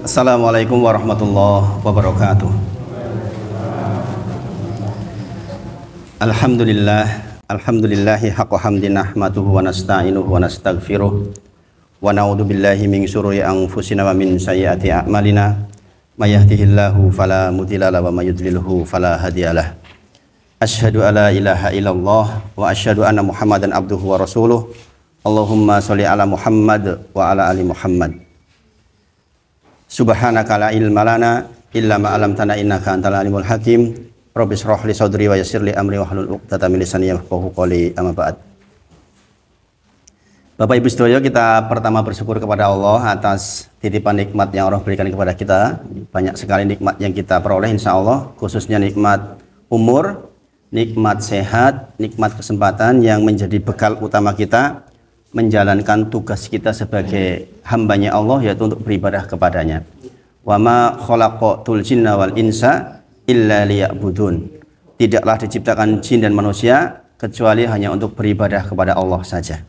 Assalamualaikum warahmatullahi wabarakatuh. Alhamdulillahi haqqa hamdi nahmaduhu wa nasta'inuhu wa nastaghfiruh wa na'udzu billahi min syururi anfusina wa min sayyiati a'malina may yahdihillahu fala mudhilla lahu wa may yudlilhu fala hadiyalah. Asyhadu alla ilaha illallah wa asyhadu anna Muhammadan abduhu wa rasuluh. Allahumma sholli ala Muhammad wa ala ali Muhammad. Subhanaka la ilma lana illa ma 'allamtana innaka antal alimul hakim. Rabbi shrah li sadri wa yassir li amri wahlul 'uqdatam min lisani yafqahu qawli. Amma ba'd. Bapak Ibu sedaya, kita pertama bersyukur kepada Allah atas titipan nikmat yang Allah berikan kepada kita. Banyak sekali nikmat yang kita peroleh insyaallah, khususnya nikmat umur, nikmat sehat, nikmat kesempatan yang menjadi bekal utama kita menjalankan tugas kita sebagai hambanya Allah, yaitu untuk beribadah kepadanya. Wa ma khalaqatul jinna wal insa illa liya'budun. Tidaklah diciptakan jin dan manusia kecuali hanya untuk beribadah kepada Allah saja.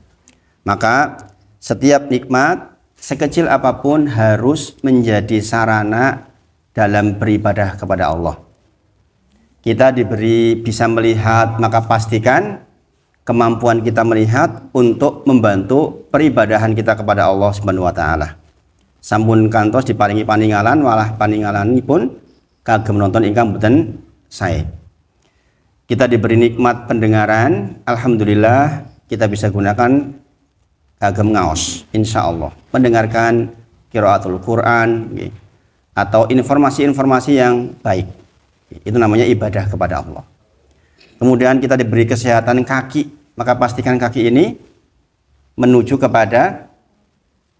Maka setiap nikmat sekecil apapun harus menjadi sarana dalam beribadah kepada Allah. Kita diberi bisa melihat, maka pastikan kemampuan kita melihat untuk membantu peribadahan kita kepada Allah Subhanahu wa taala. Sampun kantos diparingi paningalan, walah paningalanipun kagem nonton ingkang boten sae. Kita diberi nikmat pendengaran, alhamdulillah kita bisa gunakan kagem ngaos insyaallah, mendengarkan qiraatul Quran atau informasi-informasi yang baik. Itu namanya ibadah kepada Allah. Kemudian kita diberi kesehatan kaki, maka pastikan kaki ini menuju kepada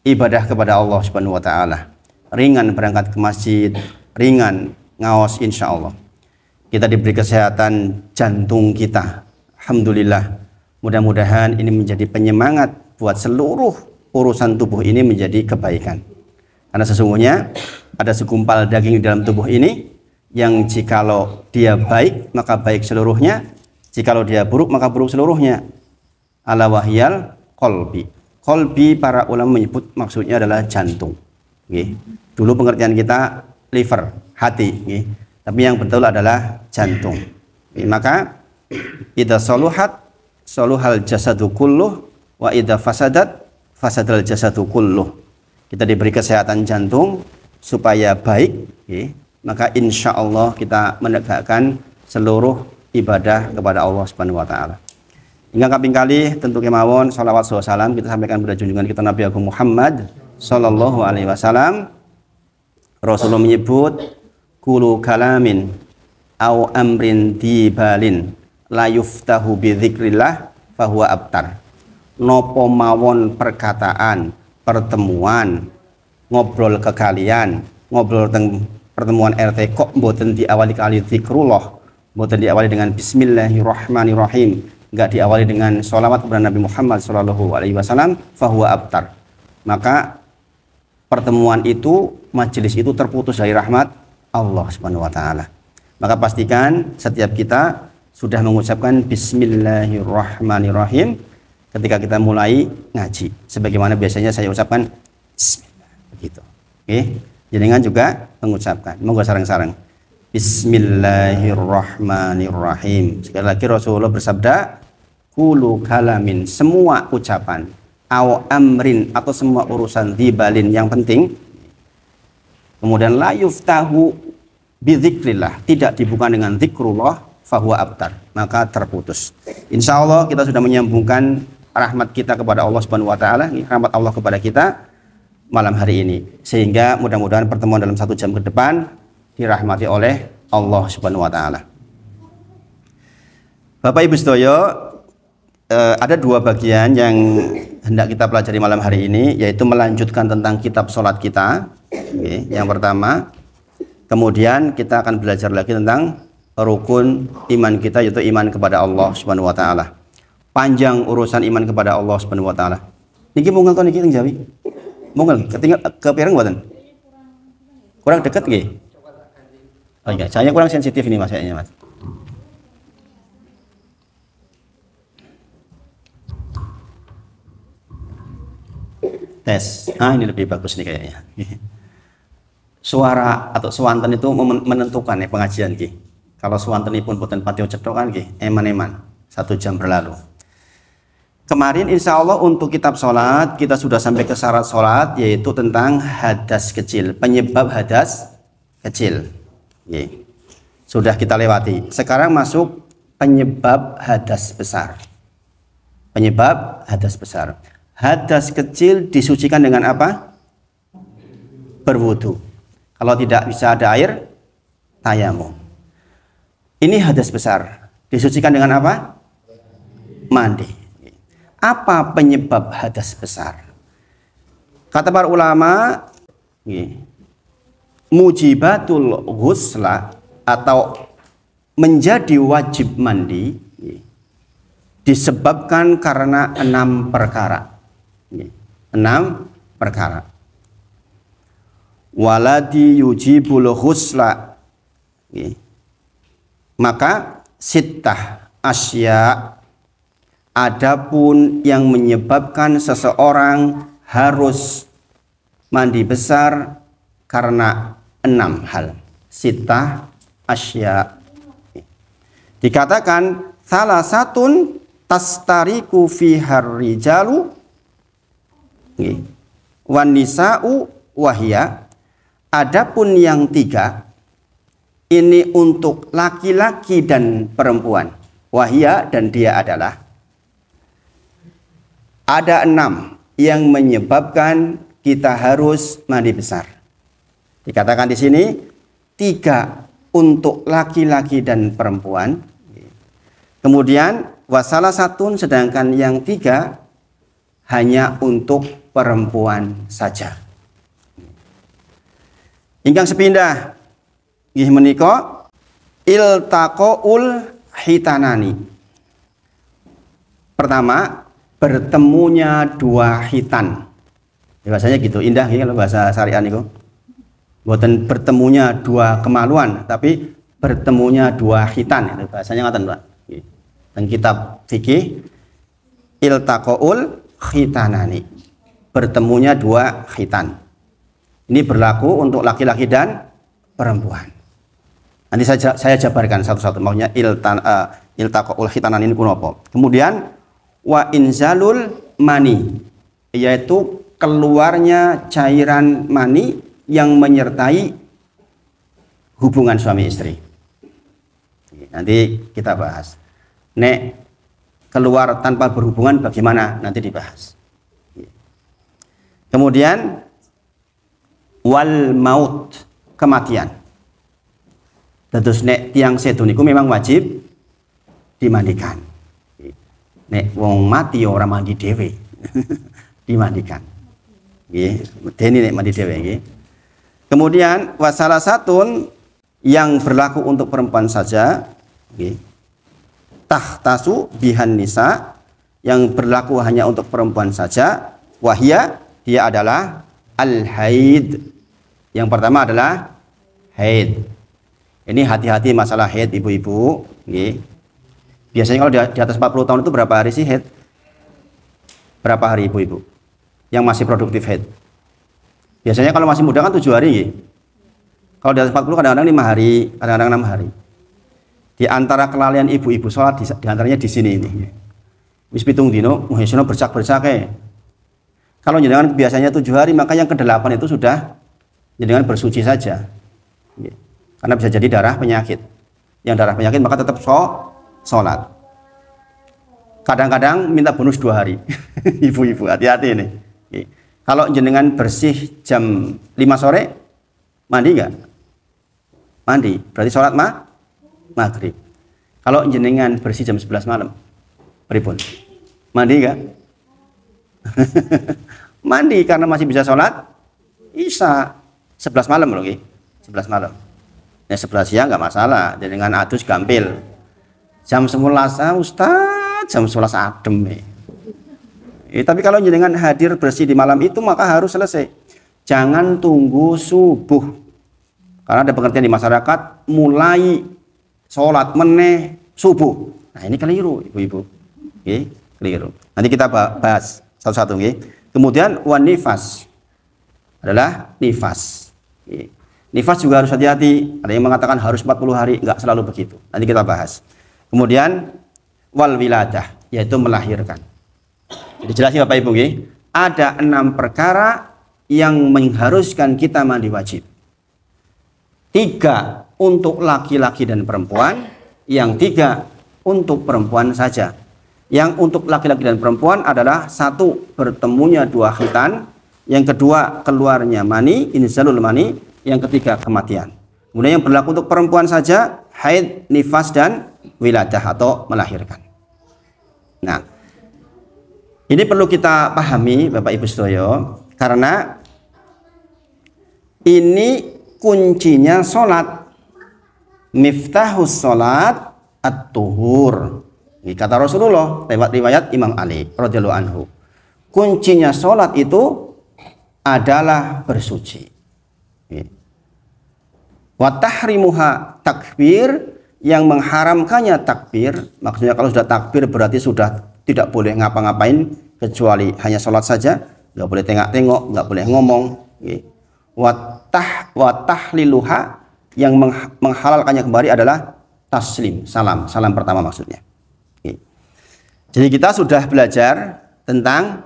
ibadah kepada Allah Subhanahu wa taala. Ringan berangkat ke masjid, ringan ngaos insyaallah. Kita diberi kesehatan jantung kita. Alhamdulillah. Mudah-mudahan ini menjadi penyemangat buat seluruh urusan tubuh ini menjadi kebaikan. Karena sesungguhnya ada segumpal daging di dalam tubuh ini yang jikalau dia baik maka baik seluruhnya, jikalau dia buruk maka buruk seluruhnya. Ala wahyal qalbi. Qalbi para ulama menyebut maksudnya adalah jantung. Dulu pengertian kita liver, hati. Tapi yang betul adalah jantung. Maka idza saluhat saluhal jasadu kulluh wa idza fasadat fasadal jasadu kulluh. Kita diberi kesehatan jantung supaya baik, maka insya Allah kita menegakkan seluruh ibadah kepada Allah Subhanahu wa taala. Hingga kaping kali tentu kemawon salawat salam kita sampaikan pada junjungan kita Nabi Agung Muhammad sallallahu alaihi wasallam. Rasulullah menyebut kulu kalamin au amrin dibalin la yuftahu bi dzikrillah fahuwa abtar. Nopo mawon perkataan, pertemuan, ngobrol kekalian, ngobrol tentang pertemuan RT kok mboten diawali kali zikrullah, mboten diawali dengan bismillahirrahmanirrahim, enggak diawali dengan sholawat kepada Nabi Muhammad sallallahu alaihi wasallam, fahuwa abtar. Maka pertemuan itu, majelis itu terputus dari rahmat Allah Subhanahu wa taala. Maka pastikan setiap kita sudah mengucapkan bismillahirrahmanirrahim ketika kita mulai ngaji. Sebagaimana biasanya saya ucapkan bismillah begitu. Oke. Jenengan juga mengucapkan, monggo sareng-sareng. Bismillahirrahmanirrahim. Sekali lagi Rasulullah bersabda, kulu kalamin, semua ucapan, aw amrin atau semua urusan dibalin yang penting. Kemudian la yuftahu bidzikrillah, tidak dibuka dengan zikrullah, fahuwa abtar, maka terputus. Insya Allah kita sudah menyambungkan rahmat kita kepada Allah Subhanahu wa taala, rahmat Allah kepada kita malam hari ini, sehingga mudah-mudahan pertemuan dalam 1 jam ke depan dirahmati oleh Allah Subhanahu wa taala. Bapak Ibu sedaya, ada 2 bagian yang hendak kita pelajari malam hari ini, yaitu melanjutkan tentang kitab sholat kita. Yang pertama, kemudian kita akan belajar lagi tentang rukun iman kita, yaitu iman kepada Allah Subhanahu wa taala. Panjang urusan iman kepada Allah Subhanahu wa taala. Niki munggal to niki teng Jawi. Mungkin ketinggal ke pirang buatan? Kurang dekat nggih? Oh iya, saya kurang sensitif ini mas kayaknya mas. Tes. Ah, ini lebih bagus nih kayaknya. suara atau swanten itu menentukan ya pengajian nggih. Kalau swantenipun boten pati cetha kan nggih, eman-eman 1 jam berlalu. Kemarin insya Allah untuk kitab sholat kita sudah sampai ke syarat sholat, yaitu tentang hadas kecil, penyebab hadas kecil. Nggih. Sudah kita lewati. Sekarang masuk penyebab hadas besar. Penyebab hadas besar. Hadas kecil disucikan dengan apa? Berwudu. Kalau tidak bisa ada air, tayamum. Ini hadas besar. Disucikan dengan apa? Mandi. Apa penyebab hadas besar? Kata para ulama, mujibatul ghusla atau menjadi wajib mandi disebabkan karena 6 perkara. 6 perkara. Waladi yujibul ghusla, maka sittah asya, adapun yang menyebabkan seseorang harus mandi besar karena 6 hal. Sittah asya. Dikatakan salah satun tastariku fihar rijalu wan nisa'u wahya. Adapun yang 3 ini untuk laki-laki dan perempuan. Wahya, dan dia adalah. Ada 6 yang menyebabkan kita harus mandi besar. Dikatakan di sini 3 untuk laki-laki dan perempuan. Kemudian wasalah satun, sedangkan yang 3 hanya untuk perempuan saja. Ingkang sepindah nggih menika iltaqaul hitanani. Pertama, bertemunya 2 hitan. Bahasanya gitu, indah ya kalau bahasa syariat niku. Bukan bertemunya 2 kemaluan, tapi bertemunya 2 hitan. Itu bahasanya ngoten, Pak. Dan kitab fikih iltaqaul hitanani. Bertemunya 2 hitan. Ini berlaku untuk laki-laki dan perempuan. Nanti saya jabarkan satu-satu, maunya iltaqaul hitanani ini kunopo. Kemudian wa inzalul mani, yaitu keluarnya cairan mani yang menyertai hubungan suami istri. Nanti kita bahas. Nek keluar tanpa berhubungan bagaimana, nanti dibahas. Kemudian wal maut, kematian. Terus nek tiang sedo niku memang wajib dimandikan. Nek wong mati orang mandi dhewe. Dimandikan. Nggih, medeni nek mandi dhewe nggih. Kemudian wasalah satun yang berlaku untuk perempuan saja, nggih. Tahtasu bihan nisa, yang berlaku hanya untuk perempuan saja. Wahya, dia adalah al-haid. Yang pertama adalah haid. Ini hati-hati masalah haid ibu-ibu. Biasanya kalau di atas 40 tahun itu berapa hari sih haid? Berapa hari ibu-ibu yang masih produktif haid? Biasanya kalau masih muda kan 7 hari. Kalau di atas 40 kadang-kadang 5 hari, kadang-kadang 6 hari. Di antara kelalaian ibu-ibu sholat di antaranya di sini ini. Wis pitung dino, muhesino bercak-bercak. Kalau jenengan biasanya 7 hari, maka yang ke-8 itu sudah jenengan bersuci saja. Karena bisa jadi darah penyakit. Yang darah penyakit maka tetap sholat. Kadang-kadang minta bonus 2 hari. Ibu-ibu hati-hati ini. Kalau jenengan bersih jam 5 sore, mandi enggak? Mandi. Berarti sholat maghrib. Kalau jenengan bersih jam 11 malam, pripun? Mandi enggak? Mandi karena masih bisa sholat isya 11 malam loh, 11 malam. Ya 11 siang nggak masalah, jenengan adus gampil. Jam 11 Ustaz, jam 11 adem. Tapi kalau jenengan hadir bersih di malam itu maka harus selesai. Jangan tunggu subuh. Karena ada pengertian di masyarakat mulai sholat meneh subuh. Nah ini keliru ibu-ibu. Keliru. Nanti kita bahas satu-satu. Kemudian wan nifas adalah nifas. Nifas juga harus hati-hati. Ada yang mengatakan harus 40 hari, enggak selalu begitu. Nanti kita bahas. Kemudian wal wiladah, yaitu melahirkan. Jadi jelasnya Bapak Ibu, ada 6 perkara yang mengharuskan kita mandi wajib. 3 untuk laki-laki dan perempuan, yang 3 untuk perempuan saja. Yang untuk laki-laki dan perempuan adalah 1 bertemunya 2 khitan, yang kedua keluarnya mani, inzalul mani, yang ketiga kematian. Kemudian yang berlaku untuk perempuan saja haid, nifas dan wiladah atau melahirkan. Nah, ini perlu kita pahami Bapak Ibu sedaya, karena ini kuncinya sholat. Miftahus sholat at-tuhur. Ini kata Rasulullah lewat riwayat Imam Ali radhiyallahu anhu. Kuncinya sholat itu adalah bersuci. Wa tahrimuha takbir, yang mengharamkannya takbir. Maksudnya kalau sudah takbir berarti sudah tidak boleh ngapa-ngapain kecuali hanya sholat saja, nggak boleh tengok-tengok, nggak boleh ngomong. Wa tahliluha, yang menghalalkannya kembali adalah taslim, salam pertama maksudnya. Jadi kita sudah belajar tentang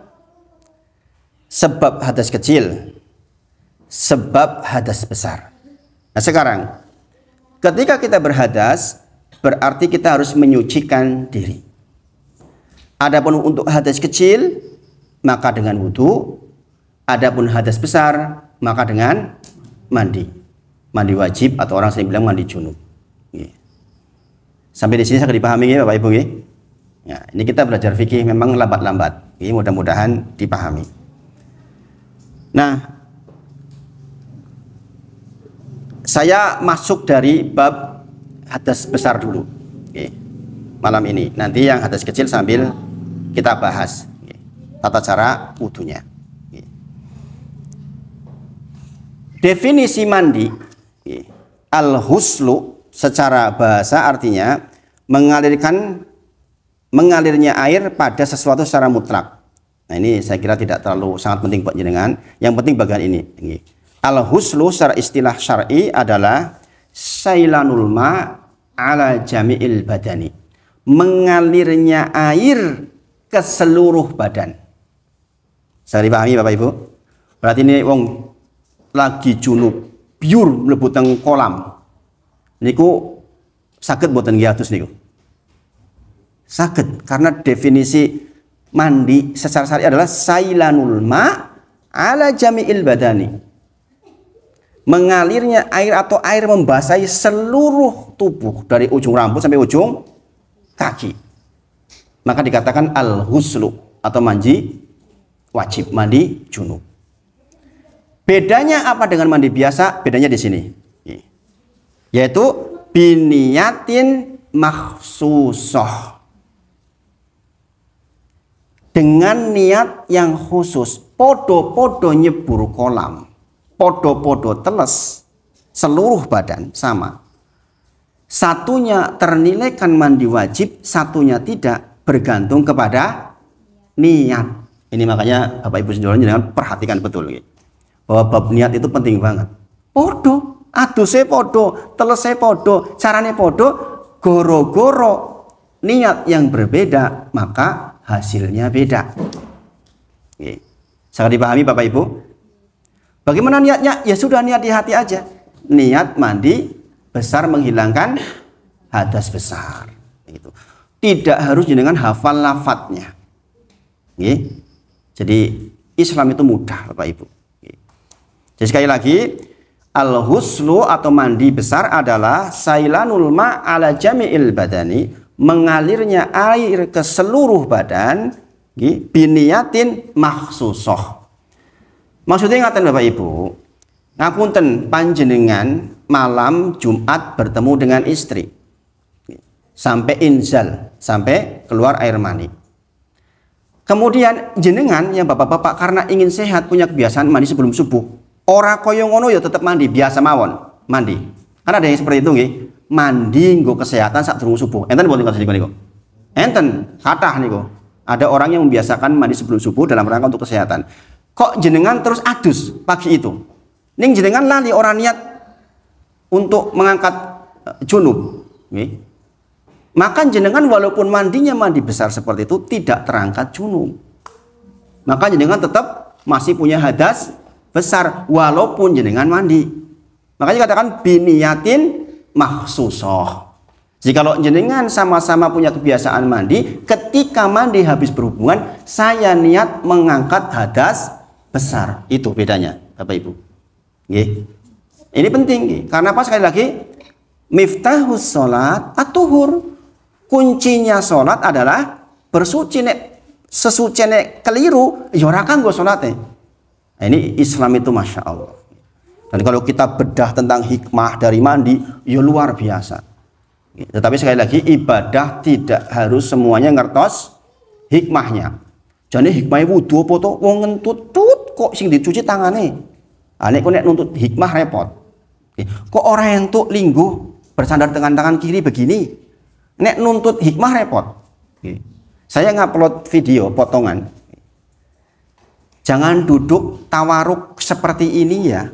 sebab hadas kecil, sebab hadas besar. Nah sekarang, ketika kita berhadas, berarti kita harus menyucikan diri. Adapun untuk hadas kecil, maka dengan wudhu. Adapun hadas besar, maka dengan mandi. Mandi wajib atau orang sering bilang mandi junub. Sampai di sini saya dipahami ya Bapak Ibu. Ya, ini kita belajar fikih memang lambat-lambat. Mudah-mudahan dipahami. Nah, saya masuk dari bab hadas besar dulu. Malam ini. Nanti yang hadas kecil sambil kita bahas. Tata cara wudhunya. Definisi mandi, al-huslu secara bahasa artinya mengalirnya air pada sesuatu secara mutlak. Nah ini saya kira tidak terlalu sangat penting buat jenengan. Yang penting bagian ini. Al-huslu secara istilah syar'i adalah sailanul ma ala jami'il badani. Mengalirnya air ke seluruh badan. Saya dipahami Bapak Ibu? Berarti ini wong lagi junub, biur mlebu teng kolam. Niku saged mboten hiatus niku? Saged, karena definisi mandi secara syar'i adalah sailanul ma ala jami'il badani. Mengalirnya air atau air membasahi seluruh tubuh dari ujung rambut sampai ujung kaki. Maka dikatakan al-huslu atau mandi wajib, mandi junub. Bedanya apa dengan mandi biasa? Bedanya di sini. Yaitu biniyatin makhsusoh. Dengan niat yang khusus. Podo-podo nyebur kolam. Podo-podo teles. Seluruh badan sama. Satunya ternilaikan mandi wajib, satunya tidak, bergantung kepada niat. Ini makanya Bapak Ibu saudara jangan perhatikan betul. Bahwa bab niat itu penting banget. Podo, aduse podo, telese podo, carane podo, goro-goro niat yang berbeda, maka hasilnya beda. Sangat dipahami Bapak Ibu? Bagaimana niatnya? Ya sudah niat di hati aja. Niat mandi besar menghilangkan hadas besar. Gitu. Tidak harus dengan hafal lafadznya. Jadi Islam itu mudah Bapak Ibu. Jadi sekali lagi, al-huslu atau mandi besar adalah sailanul ma ala jami'il badani, mengalirnya air ke seluruh badan, biniyatin makhsusoh. Maksudnya ngaten Bapak Ibu, ngapunten panjenengan malam Jumat bertemu dengan istri, sampai inzal, sampai keluar air mani. Kemudian jenengan yang bapak-bapak karena ingin sehat punya kebiasaan mandi sebelum subuh. Ora koyo ngono ya tetap mandi biasa mawon, mandi. Karena ada yang seperti itu nggih, mandi nggo kesehatan saat durung subuh. Enten mboten kados niku? Enten, kathah niku. Ada orang yang membiasakan mandi sebelum subuh dalam rangka untuk kesehatan. Kok jenengan terus adus pagi itu? Ning jenengan lali ora niat untuk mengangkat junub, nggih. Maka jenengan walaupun mandinya mandi besar seperti itu tidak terangkat junub. Maka jenengan tetap masih punya hadas besar walaupun jenengan mandi. Makanya katakan biniyatin makhsusoh. Jikalau jenengan sama-sama punya kebiasaan mandi, ketika mandi habis berhubungan, saya niat mengangkat hadas besar. Itu bedanya, Bapak Ibu. Nggih. Ini penting, nggih. Karena apa? Sekali lagi, miftahus sholat at-tuhur. Kuncinya sholat adalah bersuci. Nek sesuci nek keliru, ya ora kanggo salate. Nah, ini Islam itu Masya Allah. Dan kalau kita bedah tentang hikmah dari mandi, ya luar biasa. Tetapi sekali lagi, ibadah tidak harus semuanya ngertos hikmahnya. Jadi hikmahnya wudu apa to? Wong ngentut tut kok sing dicuci tangane. Nek kok nek nuntut hikmah repot. Kok orang entuk lingguh bersandar dengan tangan kiri begini? Nek nuntut hikmah repot. Saya ngupload video potongan. Jangan duduk tawaruk seperti ini ya.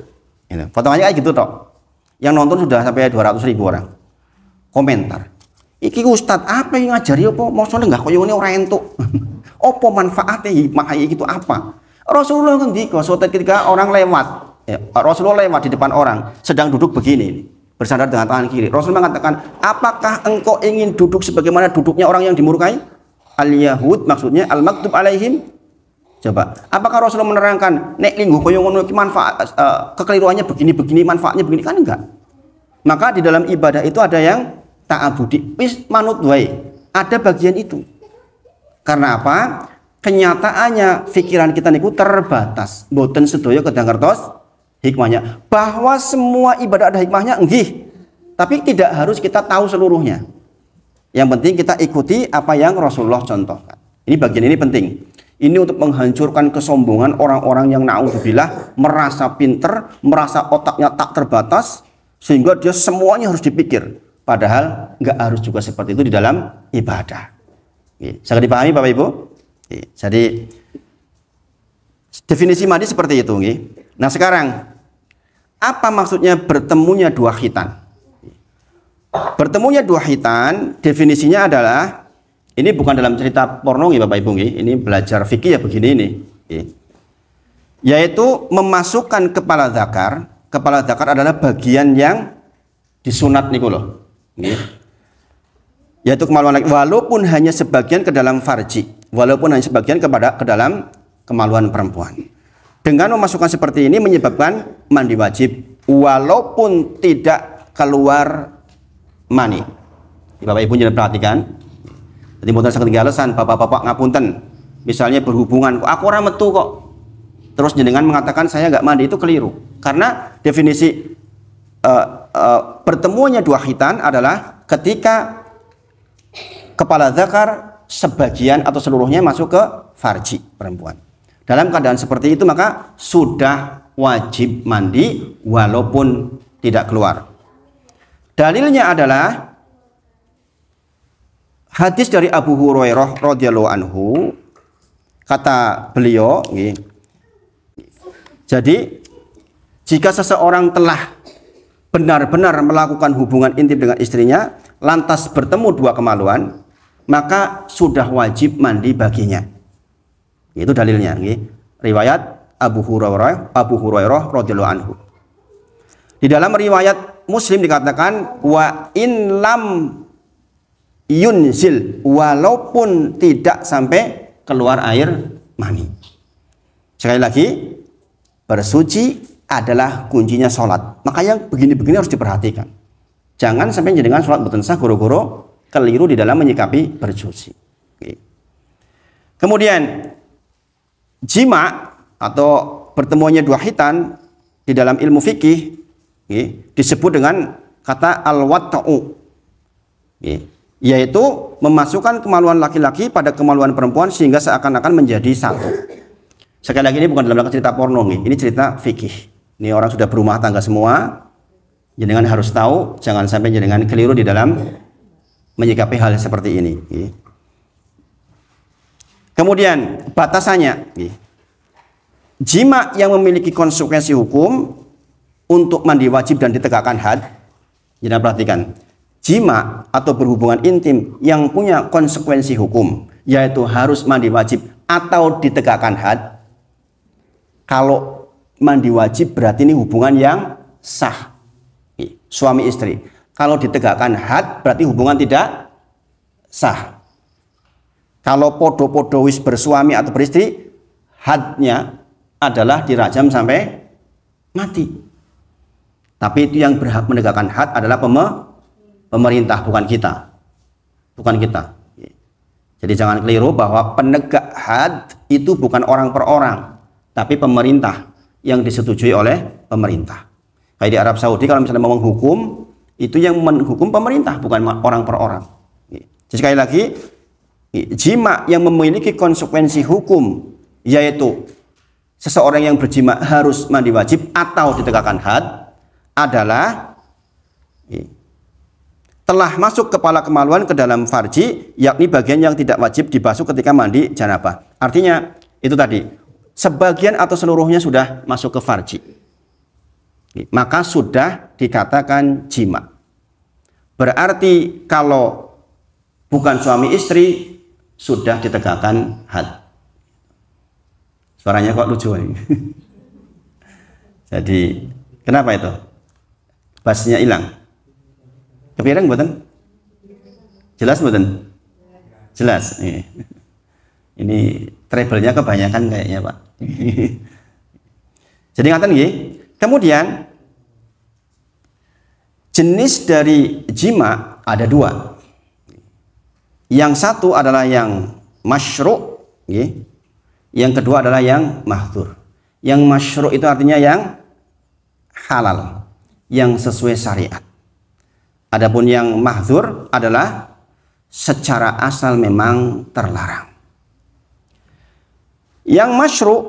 Potongannya kayak gitu toh. Yang nonton sudah sampai 200.000 orang. Komentar. Iki Ustadz apa yang ngajari apa? Maksudnya enggak koyo ngene ora entuk. Apa manfaatnya hikmah itu apa? Rasulullah ngendika suatu ketika orang lewat, ya, Rasulullah lewat di depan orang sedang duduk begini. Bersandar dengan tangan kiri. Rasul mengatakan, apakah engkau ingin duduk sebagaimana duduknya orang yang dimurkai? Al-Yahud maksudnya al-maktub alaihim. Coba, apakah Rasulullah menerangkan nek lingguh koyo ngono iki manfaat kekeliruannya begini-begini, manfaatnya begini? Kan enggak. Maka di dalam ibadah itu ada yang ta'abudi, wis manut wae. Ada bagian itu. Karena apa? Kenyataannya pikiran kita niku terbatas. Mboten sedaya kedang kertos hikmahnya. Bahwa semua ibadah ada hikmahnya, enggih. Tapi tidak harus kita tahu seluruhnya. Yang penting kita ikuti apa yang Rasulullah contohkan. Ini bagian ini penting. Ini untuk menghancurkan kesombongan orang-orang yang na'udzubillah merasa pinter, merasa otaknya tak terbatas, sehingga dia semuanya harus dipikir. Padahal nggak harus juga seperti itu di dalam ibadah. Sangat dipahami Bapak Ibu? Jadi definisi mandi seperti itu. Nah sekarang, apa maksudnya bertemunya dua khitan? Bertemunya dua khitan, definisinya adalah, ini bukan dalam cerita porno Bapak Ibu, ini belajar fikih ya begini ini. Yaitu memasukkan kepala zakar. Kepala zakar adalah bagian yang disunat niku loh. Yaitu kemaluan laki, walaupun hanya sebagian ke dalam farji, walaupun hanya sebagian ke dalam kemaluan perempuan. Dengan memasukkan seperti ini menyebabkan mandi wajib walaupun tidak keluar mani. Bapak Ibu jangan perhatikan. Jadi mboten saged alasan bapak-bapak ngapunten. Misalnya berhubungan, kok aku ora metu kok. Terus jenengan mengatakan saya nggak mandi, itu keliru. Karena definisi pertemuannya dua khitan adalah ketika kepala zakar sebagian atau seluruhnya masuk ke farji perempuan. Dalam keadaan seperti itu maka sudah wajib mandi walaupun tidak keluar. Dalilnya adalah hadis dari Abu Hurairah radhiyallahu anhu. Kata beliau, jadi jika seseorang telah benar-benar melakukan hubungan intim dengan istrinya lantas bertemu dua kemaluan, maka sudah wajib mandi baginya. Itu dalilnya, riwayat Abu Hurairah radhiyallahu anhu. Di dalam riwayat Muslim dikatakan wa in lam yunzil, walaupun tidak sampai keluar air mani. Sekali lagi, bersuci adalah kuncinya sholat. Maka yang begini-begini harus diperhatikan. Jangan sampai jenengan sholat boten sah goro-goro keliru di dalam menyikapi bersuci. Kemudian jima atau pertemuannya dua khitan di dalam ilmu fikih disebut dengan kata al-wat'u, yaitu memasukkan kemaluan laki-laki pada kemaluan perempuan sehingga seakan-akan menjadi satu. Sekali lagi ini bukan dalam cerita porno, ini cerita fikih. Ini orang sudah berumah tangga semua, jenengan harus tahu, jangan sampai jenengan keliru di dalam menyikapi hal seperti ini. Kemudian batasannya, jima yang memiliki konsekuensi hukum untuk mandi wajib dan ditegakkan had Jangan perhatikan, jima atau berhubungan intim yang punya konsekuensi hukum, yaitu harus mandi wajib atau ditegakkan had. Kalau mandi wajib berarti ini hubungan yang sah, suami istri. Kalau ditegakkan had berarti hubungan tidak sah. Kalau podo-podo wis bersuami atau beristri, hadnya adalah dirajam sampai mati. Tapi itu yang berhak menegakkan had adalah pemerintah, bukan kita. Bukan kita. Jadi jangan keliru bahwa penegak had itu bukan orang per orang, tapi pemerintah yang disetujui oleh pemerintah. Kayak di Arab Saudi kalau misalnya mau menghukum, itu yang menghukum pemerintah, bukan orang per orang. Jadi sekali lagi, jima yang memiliki konsekuensi hukum, yaitu seseorang yang berjima harus mandi wajib atau ditegakkan had, adalah telah masuk kepala kemaluan ke dalam farji, yakni bagian yang tidak wajib dibasuh ketika mandi janabah. Artinya itu tadi, sebagian atau seluruhnya sudah masuk ke farji, maka sudah dikatakan jima. Berarti kalau bukan suami istri sudah ditegakkan had. Suaranya kok lucu ini. Jadi kenapa itu? Bassnya hilang. Kepikiran mboten? Jelas mboten? Jelas. Ini treble-nya kebanyakan kayaknya, Pak. Jadi ngaten nggih. Kemudian jenis dari jima ada dua. Yang satu adalah yang masyru', nggih. Yang kedua adalah yang mahdzur. Yang masyru' itu artinya yang halal, yang sesuai syariat. Adapun yang mahdzur adalah secara asal memang terlarang. Yang masyru'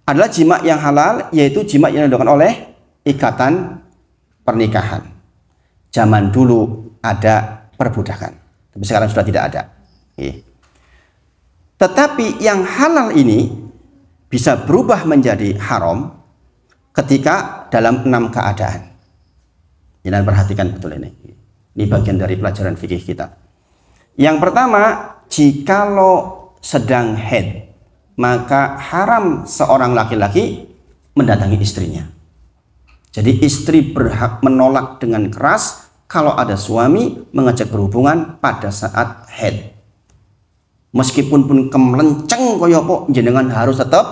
adalah jima yang halal, yaitu jima yang dilakukan oleh ikatan pernikahan. Zaman dulu ada perbudakan, tapi sekarang sudah tidak ada. Tetapi yang halal ini bisa berubah menjadi haram ketika dalam 6 keadaan. Jangan perhatikan betul ini. Ini bagian dari pelajaran fikih kita. Yang pertama, jikalau sedang haid, maka haram seorang laki-laki mendatangi istrinya. Jadi istri berhak menolak dengan keras kalau ada suami mengajak berhubungan pada saat haid. Meskipun pun kemelenceng koyo kok jenengan harus tetap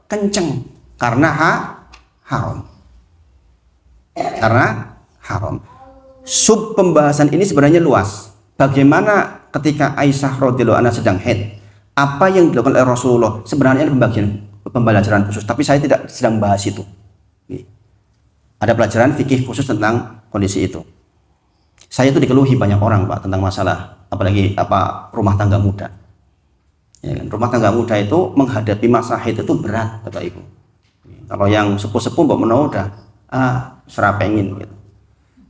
kenceng karena haram. Karena haram. Sub pembahasan ini sebenarnya luas. Bagaimana ketika Aisyah radhiyallahu anha sedang haid? Apa yang dilakukan oleh Rasulullah? Sebenarnya pembagian pembelajaran khusus, tapi saya tidak sedang bahas itu. Ada pelajaran fikih khusus tentang kondisi itu. Saya itu dikeluhi banyak orang, Pak, tentang masalah apalagi rumah tangga muda. Ya kan? Rumah tangga muda itu menghadapi masa haid itu berat, Bapak Ibu. Kalau yang sepuh-sepuh mbak menawa udah serapengin gitu.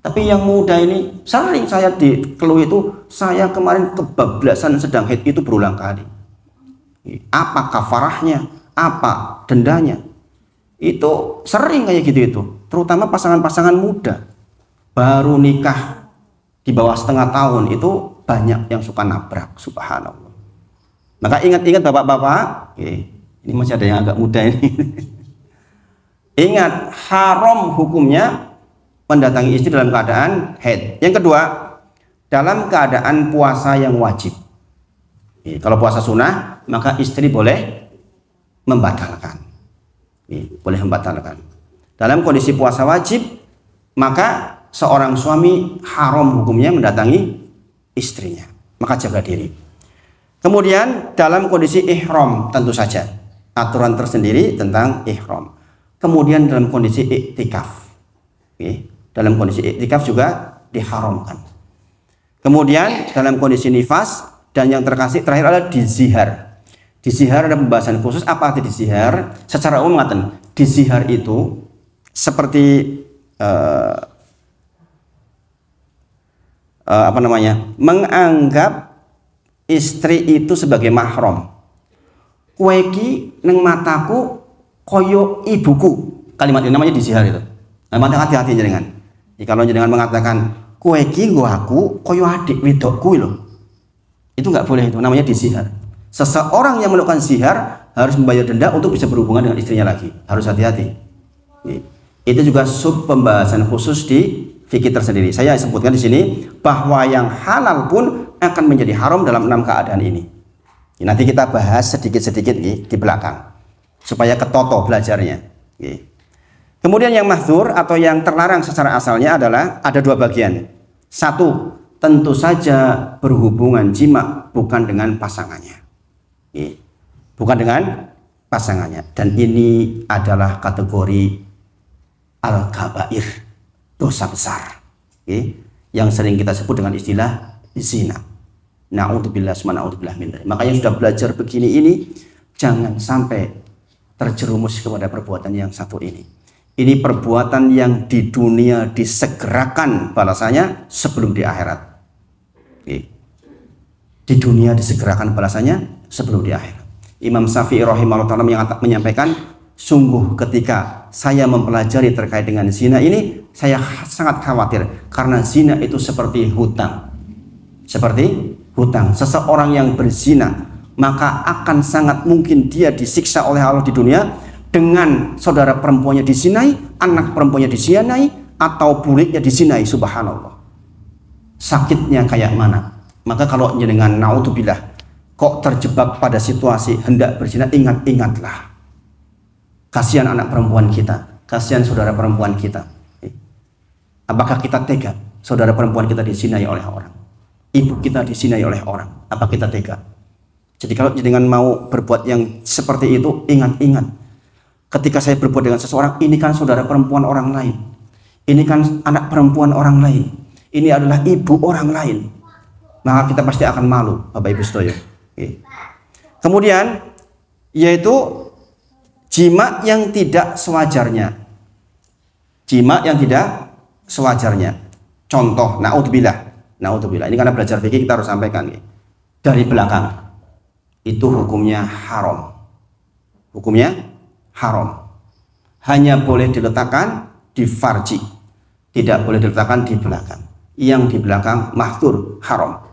Tapi yang muda ini sering saya dikeluh itu, saya kemarin kebablasan sedang haid itu berulang kali. Apa kafarahnya? Apa dendanya? Itu sering kayak gitu itu. Terutama pasangan-pasangan muda baru nikah di bawah setengah tahun itu banyak yang suka nabrak, subhanallah. Maka ingat-ingat bapak-bapak, ini masih ada yang agak muda ini. Ingat, haram hukumnya mendatangi istri dalam keadaan haid. Yang kedua, dalam keadaan puasa yang wajib. Kalau puasa sunnah, maka istri boleh membatalkan. Boleh membatalkan. Dalam kondisi puasa wajib, maka seorang suami haram hukumnya mendatangi istrinya. Maka jaga diri. Kemudian dalam kondisi ihram tentu saja aturan tersendiri tentang ihram. Kemudian dalam kondisi iktikaf, dalam kondisi iktikaf juga diharamkan. Kemudian dalam kondisi nifas dan yang terakhir adalah dizihar. Dizihar ada pembahasan khusus apa arti dizihar. Secara umum ngaten, dizihar itu seperti menganggap istri itu sebagai mahram. Kowe iki neng mataku koyo ibuku. Kalimat ini namanya dizihar itu. Nah, hati-hati jenengan. Jadi kalau jenengan mengatakan kowe iki nggo aku koyo adik wedokku lho. Itu nggak boleh, itu namanya disihar. Seseorang yang melakukan sihar harus membayar denda untuk bisa berhubungan dengan istrinya lagi. Harus hati-hati. Itu juga sub pembahasan khusus di fikih tersendiri. Saya sebutkan di sini bahwa yang halal pun akan menjadi haram dalam 6 keadaan ini. Nanti kita bahas sedikit-sedikit di belakang supaya ketoto belajarnya. Kemudian yang mahdzur atau yang terlarang secara asalnya adalah ada 2 bagian. 1, tentu saja berhubungan jima bukan dengan pasangannya. Bukan dengan pasangannya. Dan ini adalah kategori al-kabair, dosa besar, yang sering kita sebut dengan istilah zina. Na'udzubillah min dzalik. Makanya sudah belajar begini ini, jangan sampai terjerumus kepada perbuatan yang satu ini. Ini perbuatan yang di dunia disegerakan balasannya sebelum di akhirat. Di dunia disegerakan balasannya sebelum di akhirat. Imam Syafi'i rahimahullah ta'ala menyampaikan, sungguh ketika saya mempelajari terkait dengan zina ini, saya sangat khawatir karena zina itu seperti hutang. Seperti hutang. Seseorang yang berzina maka akan sangat mungkin dia disiksa oleh Allah di dunia dengan saudara perempuannya disinai, anak perempuannya disinai, atau buliknya disinai. Subhanallah, sakitnya kayak mana. Maka kalau dengan naudzubillah kok terjebak pada situasi hendak berzina, ingatlah, kasihan anak perempuan kita, kasihan saudara perempuan kita. Apakah kita tega saudara perempuan kita disinai oleh orang, ibu kita disinai oleh orang? Apa kita tega? Jadi kalau dengan mau berbuat yang seperti itu, ingat-ingat, ketika saya berbuat dengan seseorang, ini kan saudara perempuan orang lain, ini kan anak perempuan orang lain, ini adalah ibu orang lain, maka kita pasti akan malu, Bapak Ibu Sedoyo. Kemudian yaitu jima yang tidak sewajarnya. Jima yang tidak sewajarnya. Contoh, naudzubillah. Ini karena belajar fikih kita harus sampaikan dari belakang. Itu hukumnya haram. Hukumnya haram. Hanya boleh diletakkan di farji, tidak boleh diletakkan di belakang. Yang di belakang mahdzur, haram.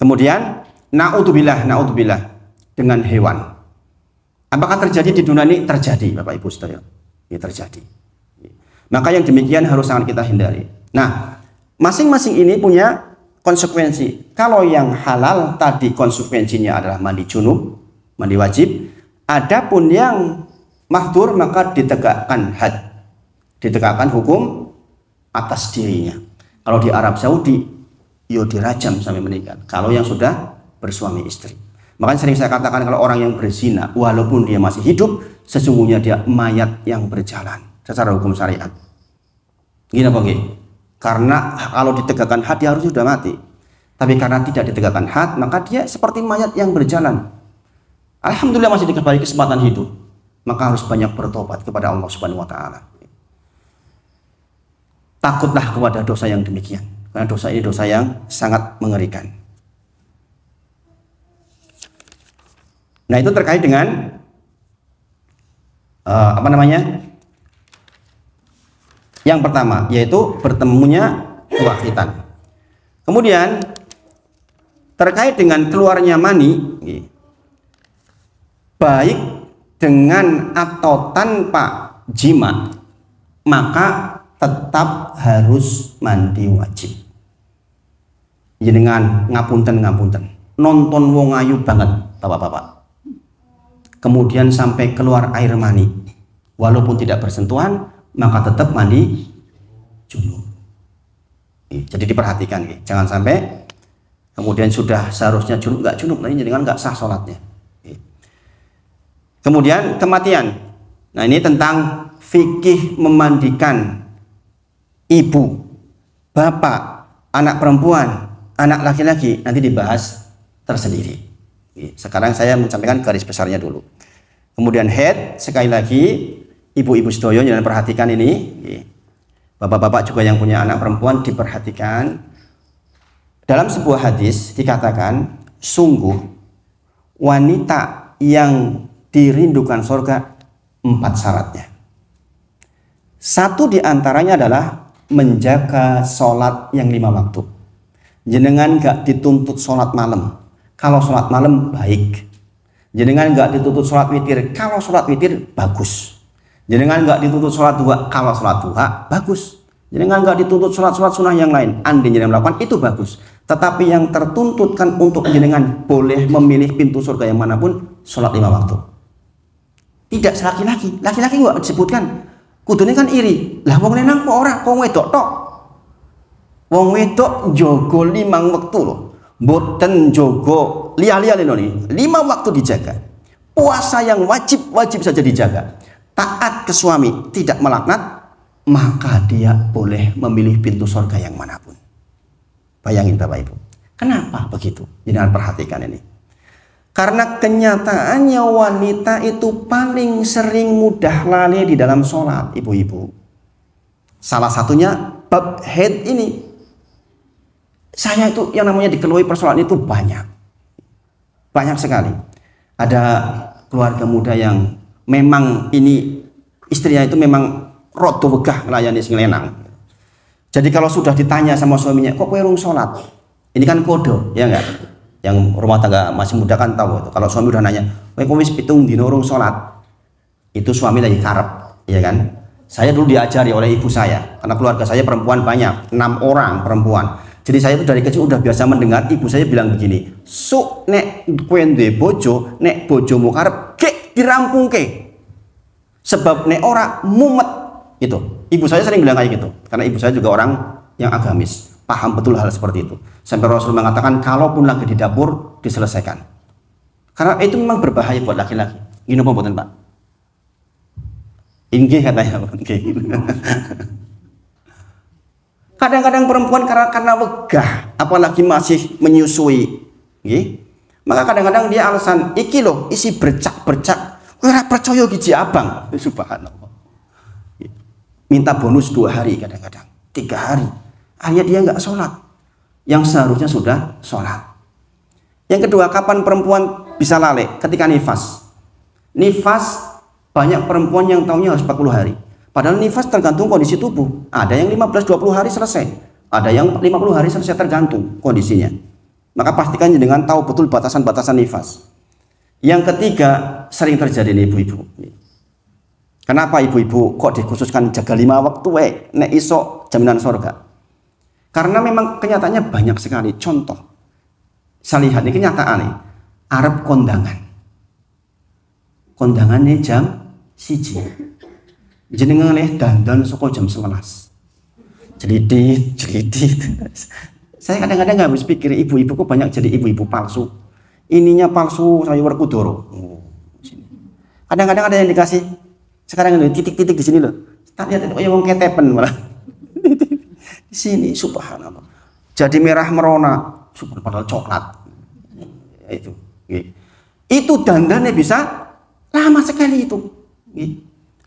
Kemudian naudzubillah dengan hewan. Apakah terjadi di dunia ini? Terjadi, Bapak Ibu Saudara. Ini terjadi. Maka yang demikian harus sangat kita hindari. Nah, masing-masing ini punya konsekuensi. Kalau yang halal tadi konsekuensinya adalah mandi junub, mandi wajib. Adapun yang mahdzur maka ditegakkan had, ditegakkan hukum atas dirinya. Kalau di Arab Saudi, yo dirajam sampai meninggal. Kalau yang sudah bersuami istri. Makanya sering saya katakan kalau orang yang berzina, walaupun dia masih hidup, sesungguhnya dia mayat yang berjalan secara hukum syariat. Gini apa gini? Karena kalau ditegakkan had dia harus sudah mati. Tapi karena tidak ditegakkan had, maka dia seperti mayat yang berjalan. Alhamdulillah masih diberi kesempatan hidup. Maka harus banyak bertobat kepada Allah Subhanahu wa taala. Takutlah kepada dosa yang demikian. Karena dosa ini dosa yang sangat mengerikan. Nah, itu terkait dengan yang pertama, yaitu bertemunya buah khitan. Kemudian terkait dengan keluarnya mani, baik dengan atau tanpa jima, maka tetap harus mandi wajib. Jenengan ngapunten, nonton wong ayu banget, bapak-bapak. Kemudian sampai keluar air mani, walaupun tidak bersentuhan, maka tetap mandi junub. Jadi diperhatikan, jangan sampai kemudian sudah seharusnya junub nggak junub, nanti jangan nggak sah sholatnya. Kemudian kematian. Nah, ini tentang fikih memandikan ibu, bapak, anak perempuan, anak laki-laki, nanti dibahas tersendiri. Sekarang saya menyampaikan garis besarnya dulu. Kemudian head, sekali lagi ibu-ibu sedoyo jangan perhatikan ini. Bapak-bapak juga yang punya anak perempuan diperhatikan. Dalam sebuah hadis dikatakan, sungguh wanita yang dirindukan surga 4 syaratnya. Satu diantaranya adalah menjaga sholat yang 5 waktu. Jenengan nggak dituntut sholat malam. Kalau sholat malam baik. Jenengan nggak dituntut sholat witir. Kalau sholat witir bagus. Jenengan nggak dituntut sholat duha. Kalau sholat duha bagus. Jenengan nggak dituntut sholat sunnah yang lain. Andai jenengan melakukan itu bagus. Tetapi yang tertuntut kan untuk jenengan boleh memilih pintu surga yang manapun, sholat 5 waktu. Tidak selaki-laki. Laki-laki nggak disebutkan. Kudune kan iri. Lah wong lanang kok ora, kok wedok tok. Wong wedok jogo 5 waktu loh. Mboten jogo liya-liya lho nih. 5 waktu dijaga. Puasa yang wajib saja dijaga. Taat ke suami, tidak melaknat, maka dia boleh memilih pintu surga yang manapun. Bayangin Bapak Ibu. Kenapa begitu? Jangan perhatikan ini. Karena kenyataannya wanita itu paling sering mudah lalai di dalam sholat, ibu-ibu. Salah satunya bab head ini. Saya itu yang namanya dikeluhi persoalan itu banyak. Banyak sekali. Ada keluarga muda yang memang ini istrinya itu memang rodo wegah melayani sing lenang. Jadi kalau sudah ditanya sama suaminya, kok kowe urung sholat? Ini kan kode, ya enggak? Yang rumah tangga masih muda kan tahu itu. Kalau suami udah nanya, kowe wis 7 dina urung sholat. Itu suami lagi karep, ya kan? Saya dulu diajari oleh ibu saya, karena keluarga saya perempuan banyak, 6 orang perempuan. Jadi saya itu dari kecil udah biasa mendengar ibu saya bilang begini, "Suk nek kowe duwe bojo, nek bojomu karep gek dirampungke. Sebab nek ora mumet." Itu ibu saya sering bilang kayak gitu, karena ibu saya juga orang yang agamis, paham betul hal seperti itu. Sampai Rasul mengatakan kalaupun lagi di dapur diselesaikan, karena itu memang berbahaya buat laki-laki. Gini apa buatan Pak? Inggih katanya. Kadang-kadang perempuan karena wegah, apalagi masih menyusui, maka kadang-kadang dia alasan iki loh isi bercak-bercak, ora percaya giji abang. Subhanallah. Minta bonus 2 hari, kadang-kadang 3 hari. Akhirnya dia nggak sholat yang seharusnya sudah sholat. Yang kedua, kapan perempuan bisa lalai? Ketika nifas. Nifas banyak perempuan yang tahunya harus 40 hari. Padahal nifas tergantung kondisi tubuh. Ada yang 15-20 hari selesai. Ada yang 50 hari selesai, tergantung kondisinya. Maka pastikan dengan tahu betul batasan-batasan nifas. Yang ketiga, sering terjadi nih ibu-ibu. Kenapa ibu-ibu kok dikhususkan jaga 5 waktu nek iso jaminan surga? Karena memang kenyataannya banyak sekali. Contoh, saya lihat ini kenyataan nih. Arab kondangan. Kondangannya jam 1. Jenengan dandan soko jam 11. Jelidit. Saya kadang-kadang nggak habis pikir, ibu-ibu kok banyak jadi ibu-ibu palsu. Ininya palsu, saya werkudoro. Kadang-kadang ada yang dikasih sekarang ini titik-titik di sini loh. Lihat ya wong ketepen malah. Di sini subhanallah. Jadi merah merona, padahal coklat. Itu. Itu dandannya bisa lama sekali itu.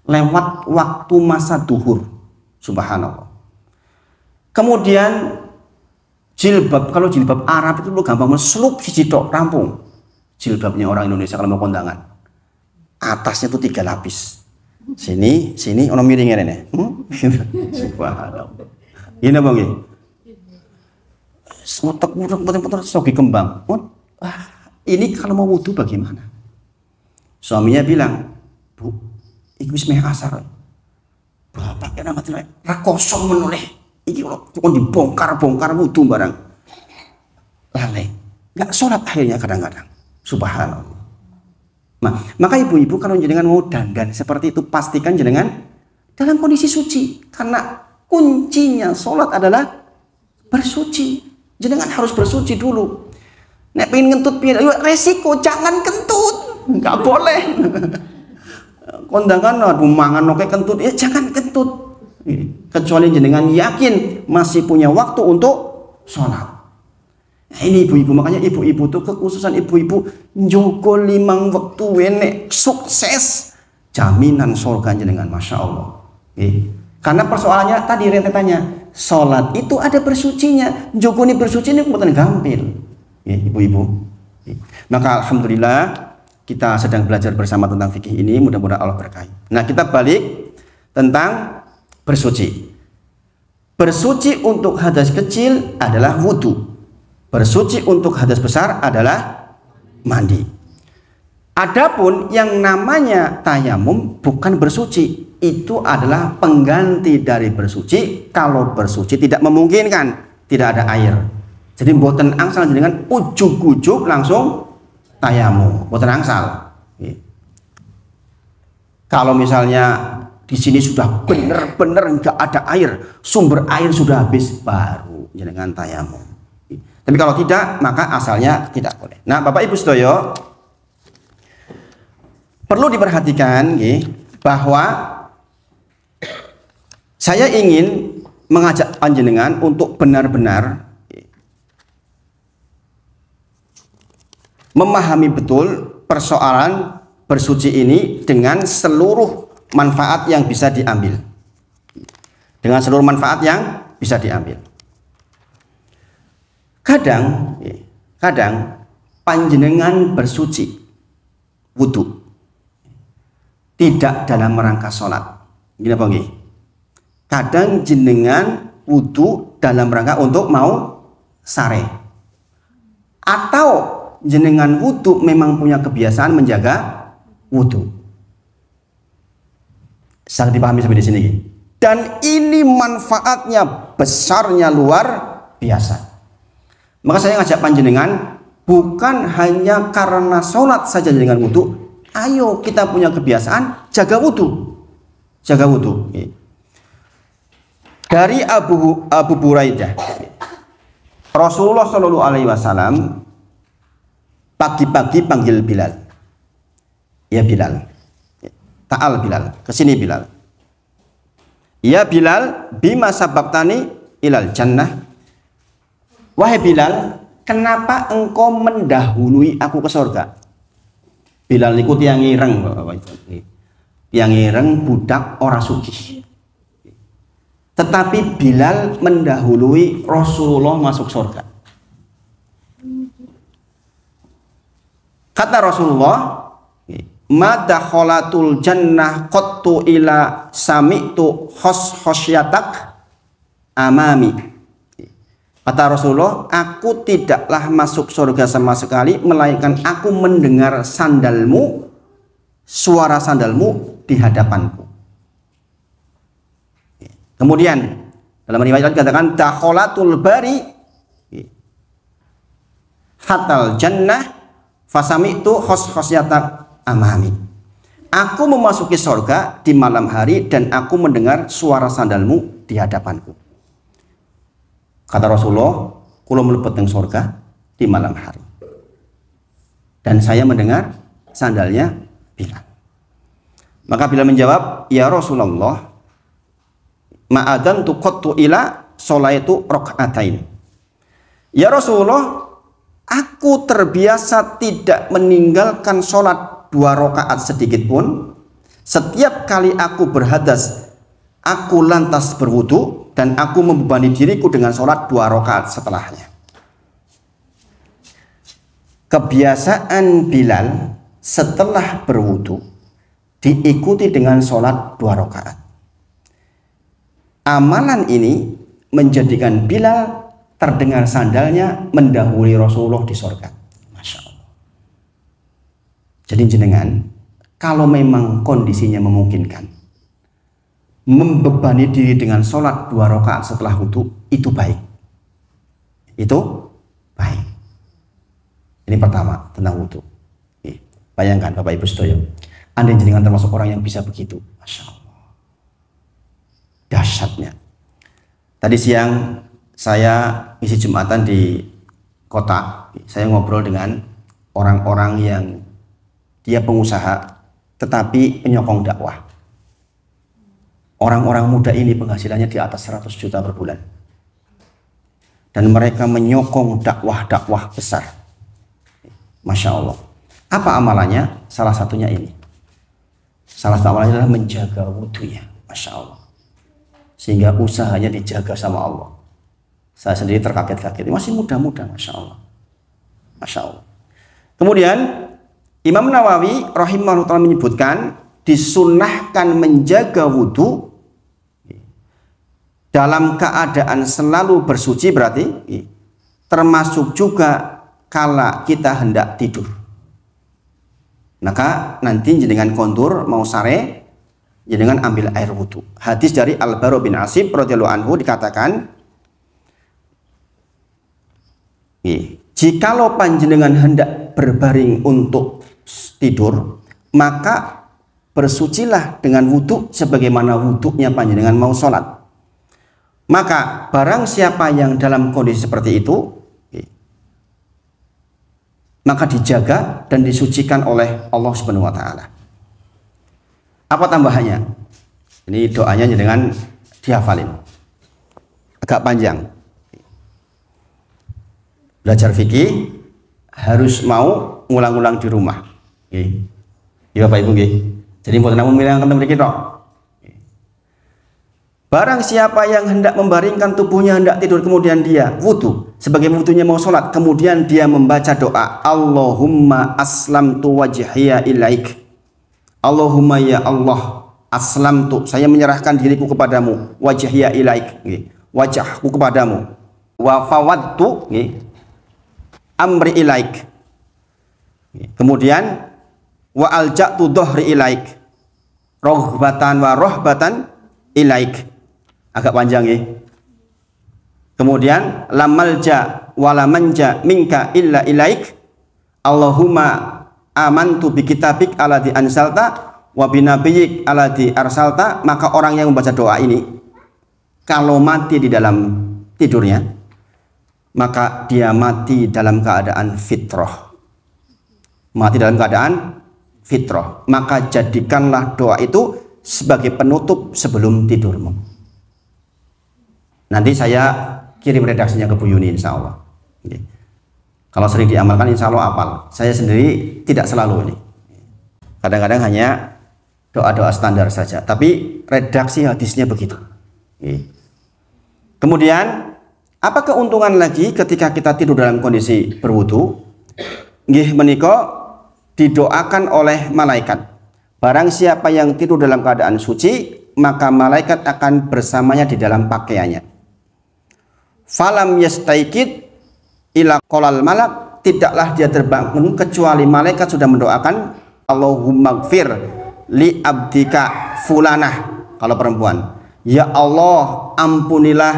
Lewat waktu masa duhur. Subhanallah. Kemudian jilbab, kalau jilbab Arab itu lo gampang meslup siji tok rampung. Jilbabnya orang Indonesia kalau mau kondangan. Atasnya tuh 3 lapis. Sini ono miringnya ini. Subhanallah. Ini apa nggih? Semutek-mutek betul-betul sogi kembang. Ini kalau mau wudu bagaimana? Suaminya bilang, "Bu, iki wis meh asar." Bapak kena mati ra kosong menoleh. Iki kok dibongkar-bongkar wudu barang. Lalai. Enggak sholat akhirnya kadang-kadang. Subhanallah. Nah, maka ibu-ibu kalau jenengan mau dandan seperti itu, pastikan jenengan dalam kondisi suci. Karena kuncinya sholat adalah bersuci. Jenengan harus bersuci dulu. Nek pengen kentut piye, resiko jangan kentut. Enggak boleh. Kondangan aduh mangan oke kentut, ya jangan kentut. Kecuali jenengan yakin masih punya waktu untuk sholat. Nah, ini ibu-ibu, makanya ibu-ibu tuh kekhususan ibu-ibu njogo 5 waktu enek sukses jaminan surga jenengan, masya Allah. Karena persoalannya tadi rentetannya sholat itu ada bersucinya, njogo ini bersuci ini bukan gampil, ibu-ibu. Maka alhamdulillah kita sedang belajar bersama tentang fikih ini, mudah-mudahan Allah berkahi. Nah, kita balik tentang bersuci. Bersuci untuk hadas kecil adalah wudu. Bersuci untuk hadas besar adalah mandi. Adapun yang namanya tayamum bukan bersuci, itu adalah pengganti dari bersuci kalau bersuci tidak memungkinkan, tidak ada air. Jadi mboten angsal dengan ujug-ujug langsung tayamum, mboten angsal. Kalau misalnya di sini sudah benar-benar nggak ada air, sumber air sudah habis, baru jenengan tayamum. Tapi kalau tidak, maka asalnya tidak boleh. Nah, Bapak Ibu sedaya, perlu diperhatikan bahwa saya ingin mengajak panjenengan untuk benar-benar memahami betul persoalan bersuci ini dengan seluruh manfaat yang bisa diambil. Dengan seluruh manfaat yang bisa diambil. Kadang panjenengan bersuci wudu tidak dalam rangka sholat. Gini apa nggih? Kadang jenengan wudu dalam rangka untuk mau sare. Atau jenengan wudu memang punya kebiasaan menjaga wudu. Sangat dipahami sampai di sini. Dan ini manfaatnya besarnya luar biasa. Maka saya ngajak panjenengan bukan hanya karena sholat saja dengan wudu. Ayo kita punya kebiasaan jaga wudu. Jaga wudu. Dari Abu Buraidah, Rasulullah Shallallahu Alaihi Wasallam pagi-pagi panggil Bilal. Ya Bilal. Ta'al Bilal, kesini Bilal. Ya Bilal, bima sababtani ilal jannah. Wahai Bilal, kenapa engkau mendahului aku ke surga? Bilal niku tiyang ireng, tiyang ireng budak ora sugih. Tetapi Bilal mendahului Rasulullah masuk surga. Kata Rasulullah, madakhalatul jannah qattu ila sami'tu khosyatak amami. Kata Rasulullah, aku tidaklah masuk surga sama sekali melainkan aku mendengar sandalmu, suara sandalmu di hadapanku. Kemudian dalam riwayat dikatakan dakhalatul bari hatal jannah fasami'tu khosyatak amami. Aku memasuki surga di malam hari dan aku mendengar suara sandalmu di hadapanku. Kata Rasulullah, kula mlebet teng surga di malam hari. Dan saya mendengar sandalnya Bilal. Maka Bilal menjawab, ya Rasulullah, ma'adan tuqattu ila sholaitu raka'atain. Ya Rasulullah, aku terbiasa tidak meninggalkan sholat 2 rakaat sedikit pun. Setiap kali aku berhadas, aku lantas berwudu dan aku membebani diriku dengan sholat 2 rakaat setelahnya. Kebiasaan Bilal setelah berwudu diikuti dengan sholat 2 rakaat. Amalan ini menjadikan Bilal terdengar sandalnya mendahului Rasulullah di surga. Masya Allah. Jadi jenengan, kalau memang kondisinya memungkinkan, membebani diri dengan sholat 2 rakaat setelah wudu, itu baik. Itu baik. Ini pertama tentang wudu. Bayangkan Bapak Ibu sedaya, Anda jenengan termasuk orang yang bisa begitu. Masya Allah. Dahsyatnya. Tadi siang saya isi Jumatan di kota. Saya ngobrol dengan orang-orang yang dia pengusaha tetapi penyokong dakwah. Orang-orang muda ini penghasilannya di atas 100 juta per bulan. Dan mereka menyokong dakwah-dakwah besar. Masya Allah. Apa amalannya? Salah satunya ini. Salah satu amalannya adalah menjaga wudunya. Masya Allah. Sehingga usahanya dijaga sama Allah. Saya sendiri terkaget-kaget. Masih muda-muda, Masya Allah. Masya Allah. Kemudian Imam Nawawi rahimahullah ta'ala menyebutkan disunnahkan menjaga wudu dalam keadaan selalu bersuci berarti termasuk juga kala kita hendak tidur. Maka nanti jenengan kondur mau sare, jenengan ambil air wudu. Hadis dari Al-Bara bin Azib radhiyallahu anhu dikatakan, jikalau panjenengan hendak berbaring untuk tidur, maka bersucilah dengan wudu sebagaimana wudunya panjenengan mau sholat. Maka barang siapa yang dalam kondisi seperti itu, maka dijaga dan disucikan oleh Allah Subhanahu wa taala. Apa tambahannya? Ini doanya dengan dihafalin. Agak panjang. Belajar fikih harus mau ngulang-ulang di rumah. Ya Bapak Ibu nggih. Jadi mboten namung mireng ketemu mriki tok. Barang siapa yang hendak membaringkan tubuhnya hendak tidur kemudian dia wudu sebagai wudunya mau sholat, kemudian dia membaca doa Allahumma aslamtu wajhiya ilaik, Allahumma ya Allah aslamtu, saya menyerahkan diriku kepadamu, wajhiya ilaik, wajahku kepadamu, wa fawadtu amri ilaik, kemudian wa alja'tu dhahri ilaik rohbatan wa rohbatan ilaik. Agak panjang ya. Kemudian lamalja walamanja minka illa ilaik, Allahumma amantu bi kitabik alladzi anzalta wa bi nabiyyik alladzi arsalta. Maka orang yang membaca doa ini kalau mati di dalam tidurnya, maka dia mati dalam keadaan fitrah. Mati dalam keadaan fitrah. Maka jadikanlah doa itu sebagai penutup sebelum tidurmu. Nanti saya kirim redaksinya ke Bu Yuni insya Allah. Kalau sering diamalkan insya Allah hafal. Saya sendiri tidak selalu ini. Kadang-kadang hanya doa-doa standar saja. Tapi redaksi hadisnya begitu. Kemudian apa keuntungan lagi ketika kita tidur dalam kondisi berwudu? Nggih menika didoakan oleh malaikat. Barang siapa yang tidur dalam keadaan suci, maka malaikat akan bersamanya di dalam pakaiannya. Falam yastaikid ila qolal malak, tidaklah dia terbangun kecuali malaikat sudah mendoakan Allahumma gfir li abdika fulanah. Kalau perempuan, ya Allah ampunilah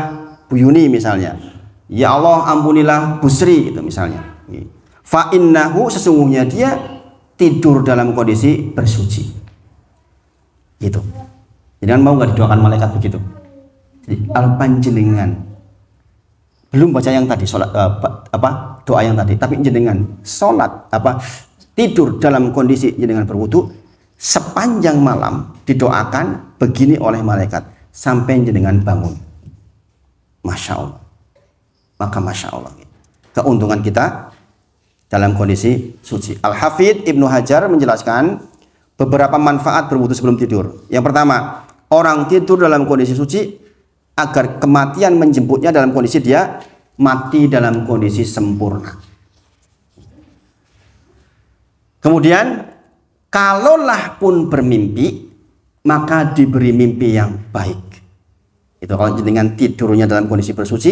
Bu Yuni misalnya, ya Allah ampunilah Busri itu misalnya. Fa innahu, sesungguhnya dia tidur dalam kondisi bersuci. Gitu. Jangan mau nggak didoakan malaikat begitu. Jadi panjenengan belum baca yang tadi sholat doa yang tadi, tapi jenengan sholat tidur dalam kondisi jenengan berwudu sepanjang malam didoakan begini oleh malaikat sampai jenengan bangun. Masya Allah. Maka Masya Allah keuntungan kita dalam kondisi suci. Al-Hafidh Ibnu Hajar menjelaskan beberapa manfaat berwudu sebelum tidur. Yang pertama, orang tidur dalam kondisi suci agar kematian menjemputnya dalam kondisi dia mati dalam kondisi sempurna. Kemudian kalaulah pun bermimpi, maka diberi mimpi yang baik. Itu kalau dengan tidurnya dalam kondisi bersuci,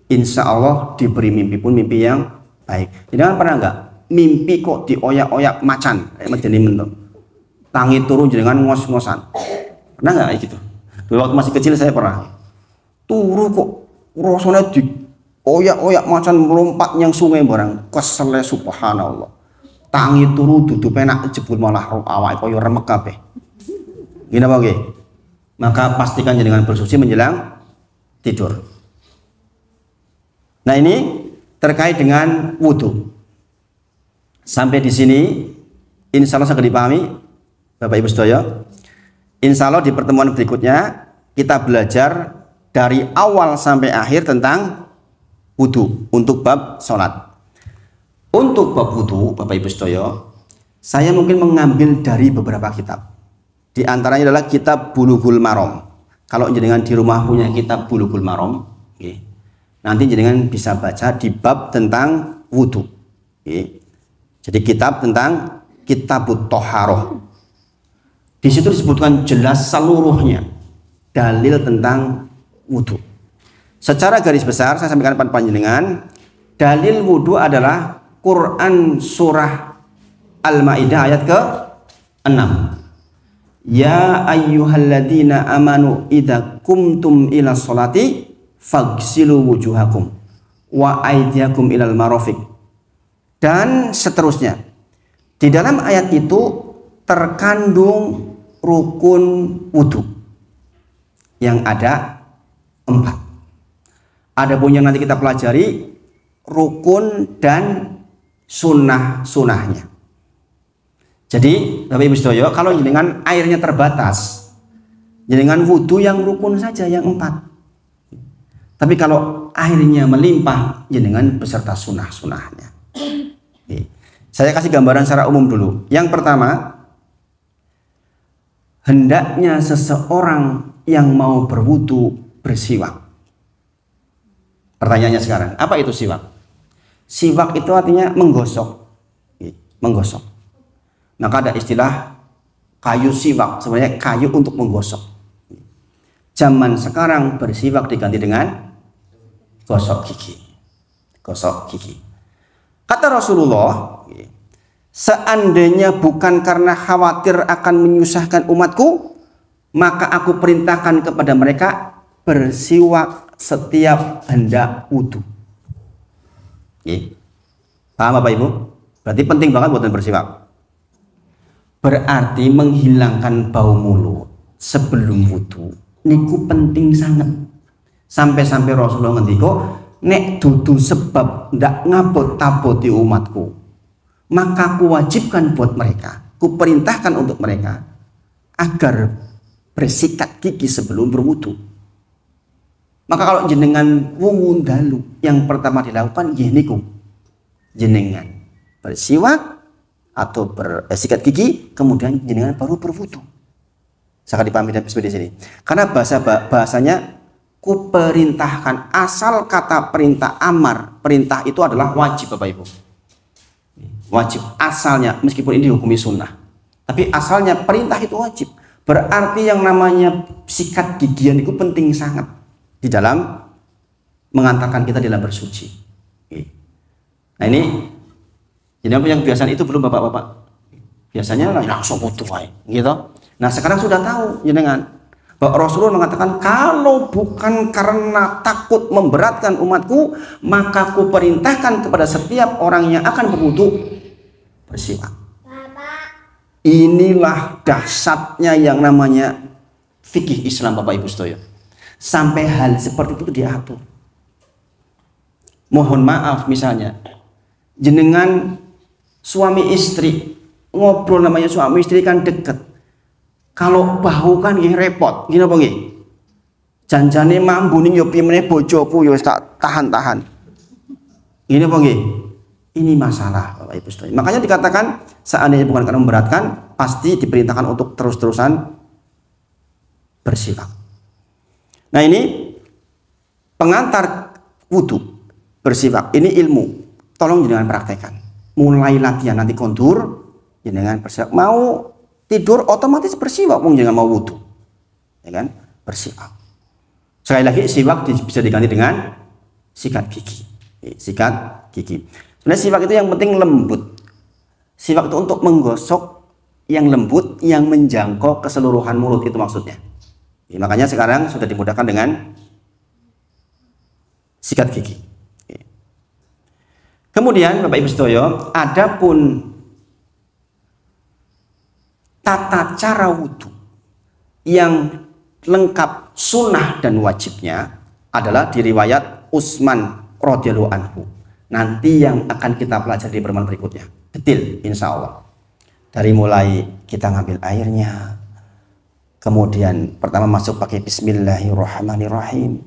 insya Allah diberi mimpi pun mimpi yang baik. Jangan pernah enggak mimpi kok dioyak-oyak macan, tangi turun dengan ngos-ngosan. Pernah enggak gitu? Dulu waktu masih kecil saya pernah. Turu kok rasanya di oyak-oyak macan melompat yang sungai barang, kesel subhanallah. Tangi turu dudu penak jebul malah awake koyo remek kabeh. Gini apa nggih? Maka pastikan jangan bersuci menjelang tidur. Nah, ini terkait dengan wudu. Sampai di sini insya Allah sangat dipahami Bapak Ibu sedaya. Insya Allah di pertemuan berikutnya kita belajar dari awal sampai akhir tentang wudu untuk bab sholat. Untuk bab wudu Bapak Ibu sedaya, saya mungkin mengambil dari beberapa kitab. Di antaranya adalah kitab Bulughul Maram. Kalau jenengan di rumah punya kitab Bulughul Maram, nanti jenengan bisa baca di bab tentang wudu. Jadi kitab tentang Kitabut Thaharah. Di situ disebutkan jelas seluruhnya dalil tentang wudu. Secara garis besar saya sampaikan pada panjenengan, dalil wudhu adalah Quran surah Al-Maidah ayat ke-6. Ya ayyuhalladzina amanu idza qumtum ila sholati faghsilu wujuhakum wa aydiyakum ilal marafiq. Dan seterusnya. Di dalam ayat itu terkandung rukun wudhu yang ada 4. Adapun yang nanti kita pelajari rukun dan sunnah-sunnahnya. Jadi Bapak Ibu sedaya, kalau jenengan airnya terbatas, jenengan wudhu yang rukun saja yang 4. Tapi kalau airnya melimpah, jenengan beserta sunnah-sunnahnya. Saya kasih gambaran secara umum dulu. Yang pertama, hendaknya seseorang yang mau berwudu bersiwak. Pertanyaannya sekarang, apa itu siwak? Siwak itu artinya menggosok. Menggosok. Maka ada istilah kayu siwak, sebenarnya kayu untuk menggosok. Zaman sekarang bersiwak diganti dengan gosok gigi. Gosok gigi. Kata Rasulullah, seandainya bukan karena khawatir akan menyusahkan umatku, maka aku perintahkan kepada mereka bersiwak setiap hendak wudhu. Paham Bapak Ibu? Berarti penting banget buat bersiwak. Berarti menghilangkan bau mulut sebelum wudhu niku penting sangat. Sampai-sampai Rasulullah ngendika, nek dudu sebab ndak ngabot-taboti umatku, maka ku wajibkan buat mereka, ku perintahkan untuk mereka agar bersikat gigi sebelum berwudu. Maka kalau jenengan wungu dalu, yang pertama dilakukan niku jenengan bersiwak atau bersikat gigi, kemudian jenengan baru berwudu. Saya akan dipahami seperti sini. Karena bahasanya ku perintahkan, asal kata perintah amar, perintah itu adalah wajib Bapak Ibu. Wajib asalnya, meskipun ini dihukumi sunnah, tapi asalnya perintah itu wajib. Berarti yang namanya sikat gigian itu penting sangat di dalam mengantarkan kita dalam bersuci. Nah ini, jadi yang biasanya itu belum bapak-bapak. Biasanya langsung wudu gitu. Nah sekarang sudah tahu jenengan bahwa Rasulullah mengatakan, kalau bukan karena takut memberatkan umatku, maka aku perintahkan kepada setiap orang yang akan berwudu bersiwak. Inilah dahsyatnya yang namanya fikih Islam Bapak Ibu sekalian. Sampai hal seperti itu diatur. Mohon maaf misalnya, jenengan suami istri ngobrol, namanya suami istri kan deket. Kalau bahu kan repot, gini apa nggih? Janjane mambu ning yo piye meneh bojoku yo tak tahan-tahan. Gini apa nggih? Ini masalah Bapak Ibu sekalian. Makanya dikatakan seandainya bukan karena memberatkan, pasti diperintahkan untuk terus-terusan bersiwak. Nah ini pengantar wudhu bersiwak, ini ilmu. Tolong jangan praktekkan. Mulai latihan nanti kontur, jangan bersiwak. Mau tidur otomatis bersiwak, jangan mau wudhu, ya kan? Bersiwak. Sekali lagi siwak bisa diganti dengan sikat gigi. Sikat gigi. Sebenarnya siwak itu yang penting lembut. Siwak itu untuk menggosok yang lembut, yang menjangkau keseluruhan mulut, itu maksudnya. Makanya sekarang sudah dimudahkan dengan sikat gigi. Kemudian Bapak Ibu sedaya, adapun tata cara wudhu yang lengkap sunnah dan wajibnya adalah di riwayat Utsman radhiyallahu anhu. Nanti yang akan kita pelajari di pertemuan berikutnya, detail insya Allah. Dari mulai kita ngambil airnya, kemudian pertama masuk pakai Bismillahirrahmanirrahim,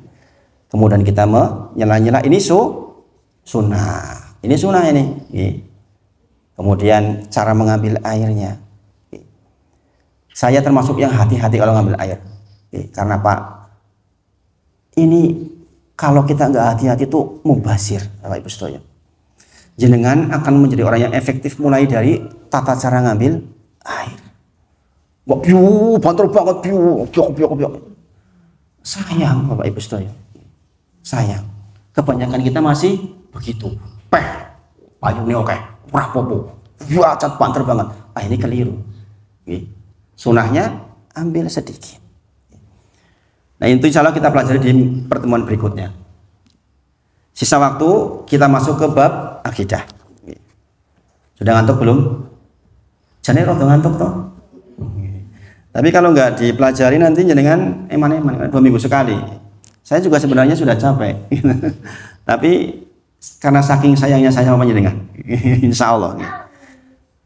kemudian kita menyela-nyela, ini sunnah, ini sunnah ini. Kemudian cara mengambil airnya, saya termasuk yang hati-hati kalau ngambil air. Karena Pak, ini kalau kita nggak hati-hati itu mubazir, Bapak Ibu sekalian. Jenengan akan menjadi orang yang efektif mulai dari tata cara ngambil air. Wah, banter banget, biok. Sayang Bapak Ibu sekalian. sayang. Kebanyakan kita masih begitu. Payungnya oke, rapopo, cat banter banget. Ini keliru. Sunahnya ambil sedikit. Nah, itu insya Allah kita pelajari di pertemuan berikutnya. Sisa waktu kita masuk ke bab akidah. Sudah ngantuk belum? Jangan rodo ngantuk toh. Tapi kalau nggak dipelajari nanti jenengan eman-eman 2 minggu sekali. Saya juga sebenarnya sudah capek. Tapi karena saking sayangnya saya sama panjenengan, insya Allah.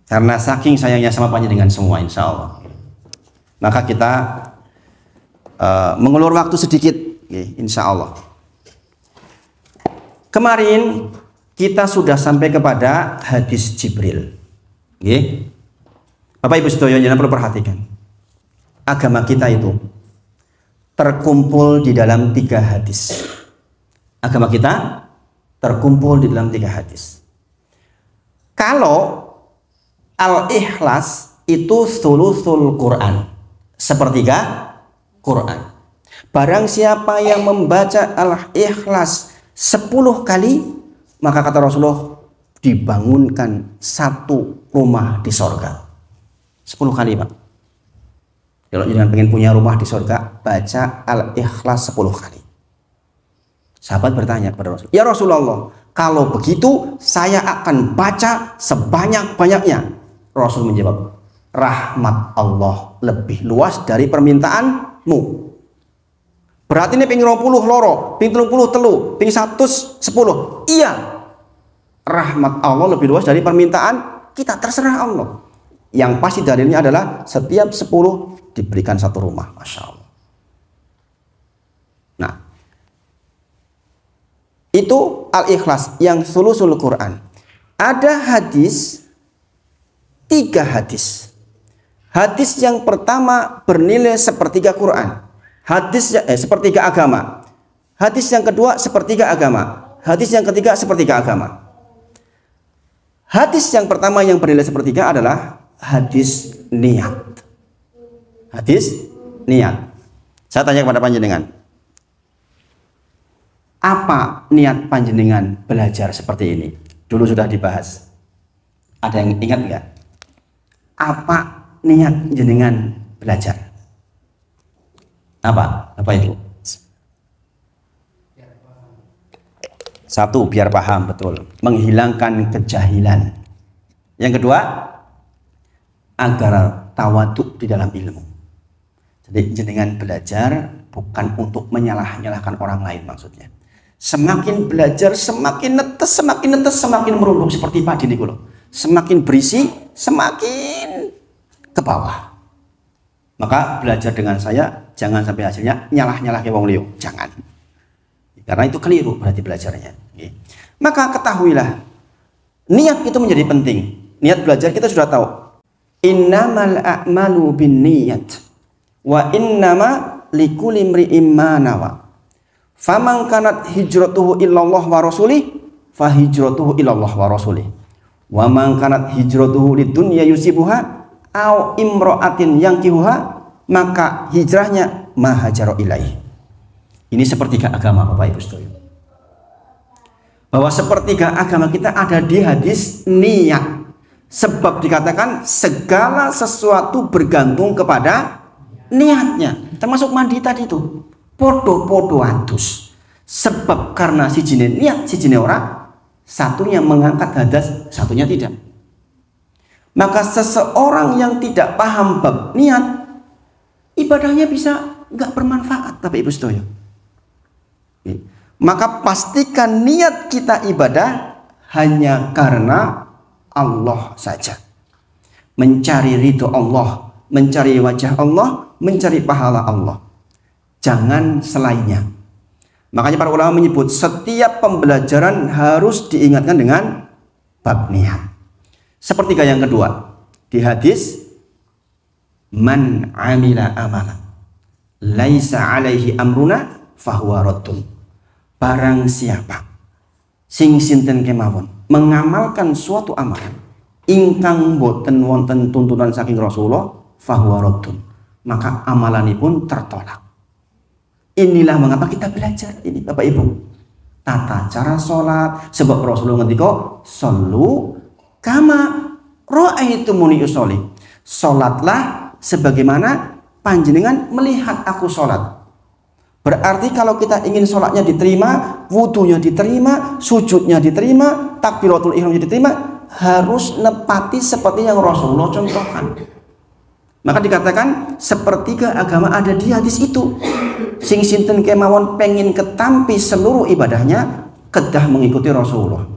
Karena saking sayangnya sama panjenengan semua, insya Allah. Maka kita mengulur waktu sedikit, insya Allah. Kemarin kita sudah sampai kepada hadis Jibril. Bapak Ibu sedaya jangan perlu perhatikan. Agama kita itu terkumpul di dalam 3 hadis. Agama kita terkumpul di dalam 3 hadis. Kalau Al-Ikhlas itu thuluthul Quran, sepertiga Quran. Barang siapa yang membaca Al-Ikhlas 10 kali, maka kata Rasulullah dibangunkan 1 rumah di sorga. 10 kali, Pak. Kalau jangan pengen punya rumah di sorga, baca Al-Ikhlas 10 kali. Sahabat bertanya kepada Rasul, ya Rasulullah, kalau begitu saya akan baca sebanyak-banyaknya. Rasul menjawab, rahmat Allah lebih luas dari permintaanmu. Berarti ini ping 20 loro, ping 30 telu, ping 110. Iya, rahmat Allah lebih luas dari permintaan kita, terserah Allah. Yang pasti dalilnya adalah setiap 10 diberikan 1 rumah. Masya Allah. Nah, itu Al-Ikhlas yang thuluthul Quran. Ada hadis, 3 hadis. Hadis yang pertama bernilai sepertiga Quran. Hadis sepertiga agama. Hadis yang kedua sepertiga agama. Hadis yang ketiga sepertiga agama. Hadis yang pertama yang bernilai sepertiga adalah hadis niat. Hadis niat. Saya tanya kepada panjenengan, apa niat panjenengan belajar seperti ini? Dulu sudah dibahas. Ada yang ingat nggak? Apa niat jenengan belajar? Apa itu? 1, biar paham, betul. Menghilangkan kejahilan. Yang kedua, agar tawaduk di dalam ilmu. Jadi jenengan belajar bukan untuk menyalah-nyalahkan orang lain maksudnya. Semakin belajar, semakin netes, semakin merunduk seperti padi niku lho. Semakin berisi, semakin ke bawah. Maka belajar dengan saya jangan sampai hasilnya nyalah-nyalah ke wong liya, jangan. Karena itu keliru berarti belajarnya. Maka ketahuilah, niat itu menjadi penting. Niat belajar kita sudah tahu. Innamal a'malu binniyat wa innama likulli imri'in ma nawa. Faman kanat hijratuhu illallah wa rasulih fa hijratuhu ilallah wa rasulih. Wa man kanat hijratuhu lidunya yusibuha au imra'atin yankihuha, maka hijrahnya ma hajara ilaih. Ini sepertiga agama Bapak Ibu sekalian. Bahwa sepertiga agama kita ada di hadis niat. Sebab dikatakan segala sesuatu bergantung kepada niatnya. Termasuk mandi tadi itu. Podo-podo adus. Sebab karena si jine niat, si jine ora, satunya mengangkat hadas, satunya tidak. Maka seseorang yang tidak paham bab niat, ibadahnya bisa nggak bermanfaat, Bapak Ibu sedaya. Maka pastikan niat kita ibadah hanya karena Allah saja. Mencari ridho Allah, mencari wajah Allah, mencari pahala Allah. Jangan selainnya. Makanya para ulama menyebut setiap pembelajaran harus diingatkan dengan bab niat. Sepertiga yang kedua di hadis, man amila amalan laisa alaihi amruna fahuwa raddun. Barang siapa sing sinten kemawon mengamalkan suatu amalan ingkang boten wonten tuntunan saking Rasulullah fahuwa raddun, maka amalanipun tertolak. Inilah mengapa kita belajar ini Bapak Ibu. Tata cara sholat. Sebab Rasulullah ngendika, "Shollu kama ra'aitumuni usolli." Sholatlah sebagaimana panjenengan melihat aku sholat. Berarti kalau kita ingin sholatnya diterima, wudunya diterima, sujudnya diterima, takbiratul ihramnya diterima, harus nepati seperti yang Rasulullah contohkan. Maka dikatakan sepertiga agama ada di hadis itu. Sing sinten kemawon pengen ketampi seluruh ibadahnya, kedah mengikuti Rasulullah.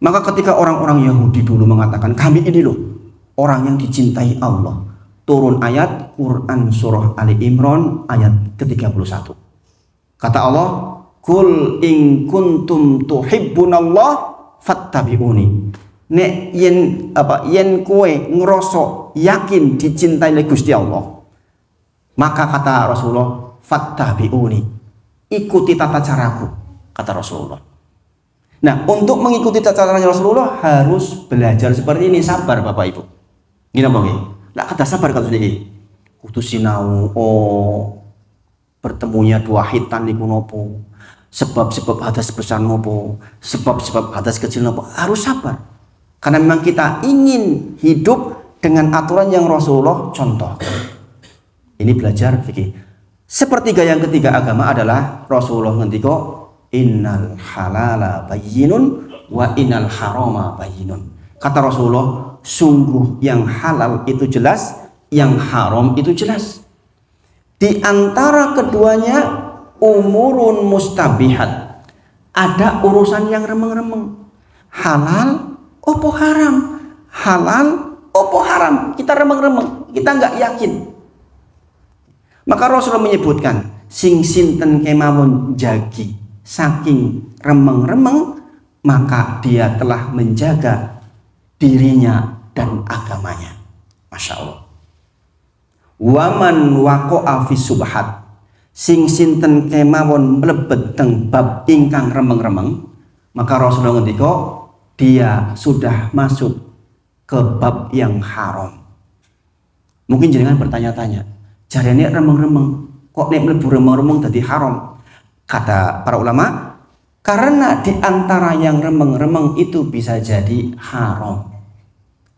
Maka ketika orang-orang Yahudi dulu mengatakan, kami ini loh orang yang dicintai Allah, turun ayat Quran surah Ali Imran ayat ke-31. Kata Allah, "Qul in kuntum tuhibbunallah fattabi'uni." Nek yen kowe ngerosok yakin dicintai oleh Gusti Allah, maka kata Rasulullah, fattabi'uni, ikuti tata caraku, kata Rasulullah. Nah, untuk mengikuti tata caranya Rasulullah harus belajar seperti ini. Sabar Bapak Ibu. Gini apa nggih? Lah kata sabar kata iki. Kudu sinau, bertemunya dua hitan niku nopo? Sebab-sebab hadas besar nopo? Sebab-sebab hadas kecil nopo? Harus sabar. Karena memang kita ingin hidup dengan aturan yang Rasulullah contoh. Ini belajar fikih. Sepertiga yang ketiga agama adalah Rasulullah ngendika, innal halala bayyinun wa innal harama bayyinun. Kata Rasulullah, sungguh yang halal itu jelas, yang haram itu jelas. Di antara keduanya umurun mustabihat. Ada urusan yang remeng-remeng. Halal opo haram, halal opo haram, kita remeng-remeng, kita nggak yakin. Maka Rasulullah menyebutkan, sing sinten kemawon jagi saking remeng-remeng, maka dia telah menjaga dirinya dan agamanya. Masya Allah. Waman waqa'a fi subhat, sing sinten kemawon mlebet teng bab ingkang remeng-remeng, maka Rasulullah ngendika, dia sudah masuk ke bab yang haram. Mungkin jenengan bertanya-tanya, jarene remeng-remeng, kok nek mlebu remeng-remeng dadi haram? Kata para ulama, karena di antara yang remeng-remeng itu bisa jadi haram.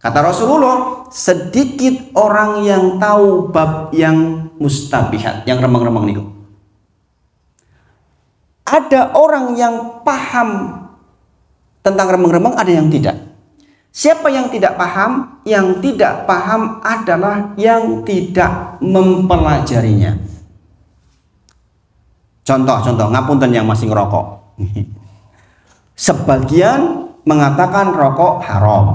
Kata Rasulullah, sedikit orang yang tahu bab yang mustabihat, yang remeng-remeng niku. Ada orang yang paham tentang remeng-remeng, ada yang tidak. Siapa yang tidak paham? Yang tidak paham adalah yang tidak mempelajarinya. Contoh, ngapunten yang masih ngerokok. Sebagian mengatakan rokok haram.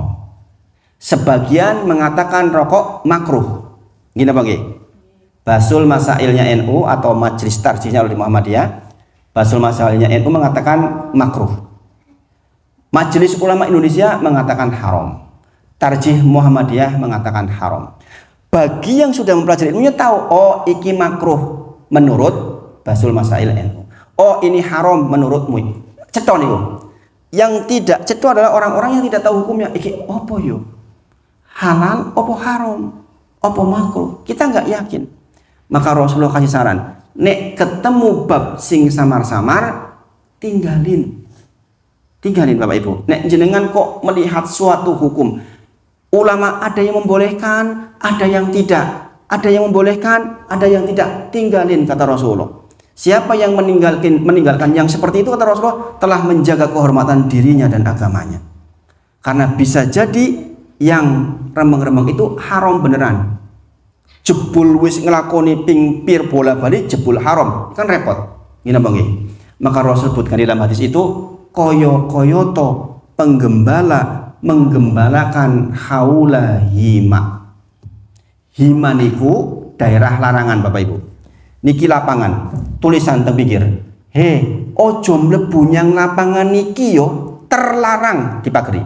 Sebagian mengatakan rokok makruh. Gini apa nggih? Basul Masailnya NU atau Majelis Tarjihnya oleh Muhammadiyah, Basul Masailnya NU mengatakan makruh. Majelis Ulama Indonesia mengatakan haram. Tarjih Muhammadiyah mengatakan haram. Bagi yang sudah mempelajari ilmunya tahu, oh iki makruh menurut Basul Masail NU. Oh ini haram menurutmu. Cetha niku. Yang tidak cetha adalah orang-orang yang tidak tahu hukumnya. Iki opo yo? Halal opo haram? Opo makruh? Kita nggak yakin. Maka Rasulullah kasih saran, nek ketemu bab sing samar-samar, tinggalin Bapak Ibu. Nek jenengan kok melihat suatu hukum, ulama ada yang membolehkan, ada yang tidak, ada yang membolehkan, ada yang tidak, tinggalin kata Rasulullah. Siapa yang meninggalkan yang seperti itu kata Rasulullah telah menjaga kehormatan dirinya dan agamanya. Karena bisa jadi yang remeng-remeng itu haram beneran. Jebul wis ngelakoni ping pir bola balik jebul haram, kan repot. Gini Bang. Maka Rasul sebutkan di dalam hadis itu, koyo-koyoto penggembala menggembalakan haula hima. Hima niku daerah larangan Bapak Ibu. Niki lapangan. Tulisan teng pinggir. He, ojo mlebu nyang lapangan niki yo, terlarang dipageri.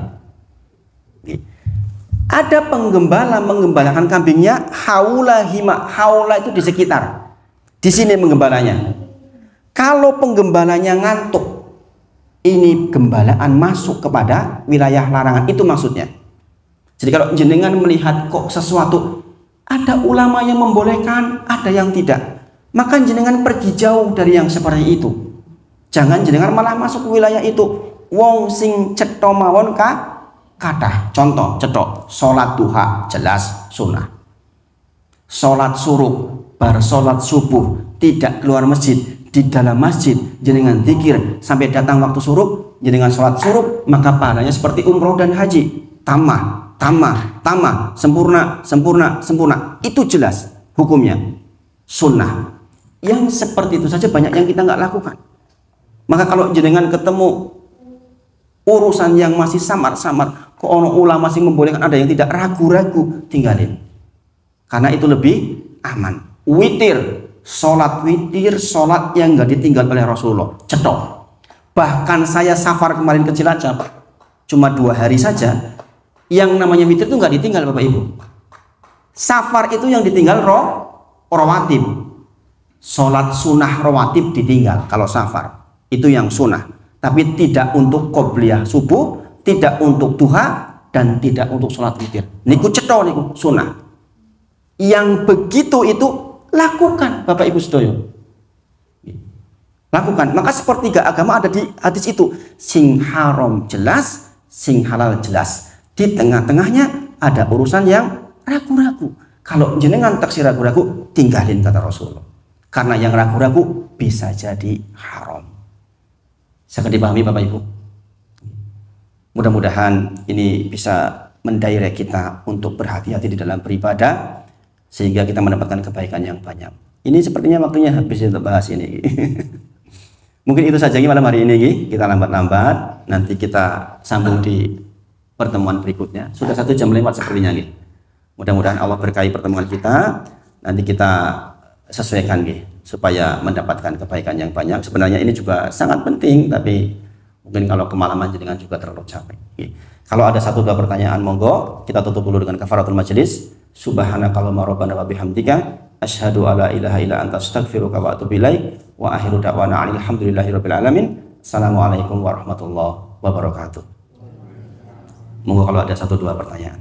Ada penggembala menggembalakan kambingnya haula hima. Haula itu di sekitar. Di sini menggembalanya. Kalau penggembalanya ngantuk, ini gembalaan masuk kepada wilayah larangan, itu maksudnya. Jadi kalau jenengan melihat kok sesuatu, ada ulama yang membolehkan, ada yang tidak, maka jenengan pergi jauh dari yang seperti itu. Jangan jenengan malah masuk ke wilayah itu. Wong sing cetha mawon kathah. Contoh cetok, salat duha jelas sunnah. Salat suruh, bar salat subuh tidak keluar masjid, di dalam masjid jenengan zikir sampai datang waktu suruh, jenengan salat suruh, maka pahalanya seperti umroh dan haji. Tamah, sempurna. Itu jelas hukumnya. Sunnah. Yang seperti itu saja banyak yang kita nggak lakukan. Maka kalau jenengan ketemu urusan yang masih samar-samar, kok ono ulama masih membolehkan, ada yang tidak, ragu-ragu, tinggalin. Karena itu lebih aman. Witir, sholat witir, sholat yang nggak ditinggal oleh Rasulullah. Cetok. Bahkan saya safar kemarin ke Cilacap, cuma 2 hari saja. Yang namanya witir itu nggak ditinggal Bapak Ibu. Safar itu yang ditinggal rawatib. Sholat sunnah rawatib ditinggal kalau safar. Itu yang sunnah. Tapi tidak untuk qobliyah subuh, tidak untuk duha, dan tidak untuk sholat witir. Niku cetok niku sunnah. Yang begitu itu lakukan Bapak Ibu sedoyo. Lakukan. Maka sepertiga agama ada di hadis itu. Sing haram jelas, sing halal jelas. Di tengah-tengahnya ada urusan yang ragu-ragu. Kalau jenengan taksir ragu-ragu, tinggalin kata Rasulullah. Karena yang ragu-ragu bisa jadi haram. Sangat dipahami Bapak Ibu. Mudah-mudahan ini bisa mendirect kita untuk berhati-hati di dalam beribadah, sehingga kita mendapatkan kebaikan yang banyak. Ini sepertinya waktunya habis untuk bahas ini. Mungkin itu saja malam hari ini. Kita lambat-lambat, nanti kita sambung di pertemuan berikutnya. Sudah 1 jam lewat sepertinya. Mudah-mudahan Allah berkahi pertemuan kita. Nanti kita sesuaikan supaya mendapatkan kebaikan yang banyak. Sebenarnya ini juga sangat penting, tapi mungkin kalau kemalaman jenengan juga terlalu capek. Kalau ada 1-2 pertanyaan, monggo kita tutup dulu dengan kafaratul majelis. Subhanakallahumma rabbana wa bihamdika asyhadu alla ilaha illa anta astaghfiruka wa atubu ilaik wa akhiru da'wana alhamdulillahirabbil alamin. Assalamualaikum warahmatullahi wabarakatuh. Monggo kalau ada 1-2 pertanyaan.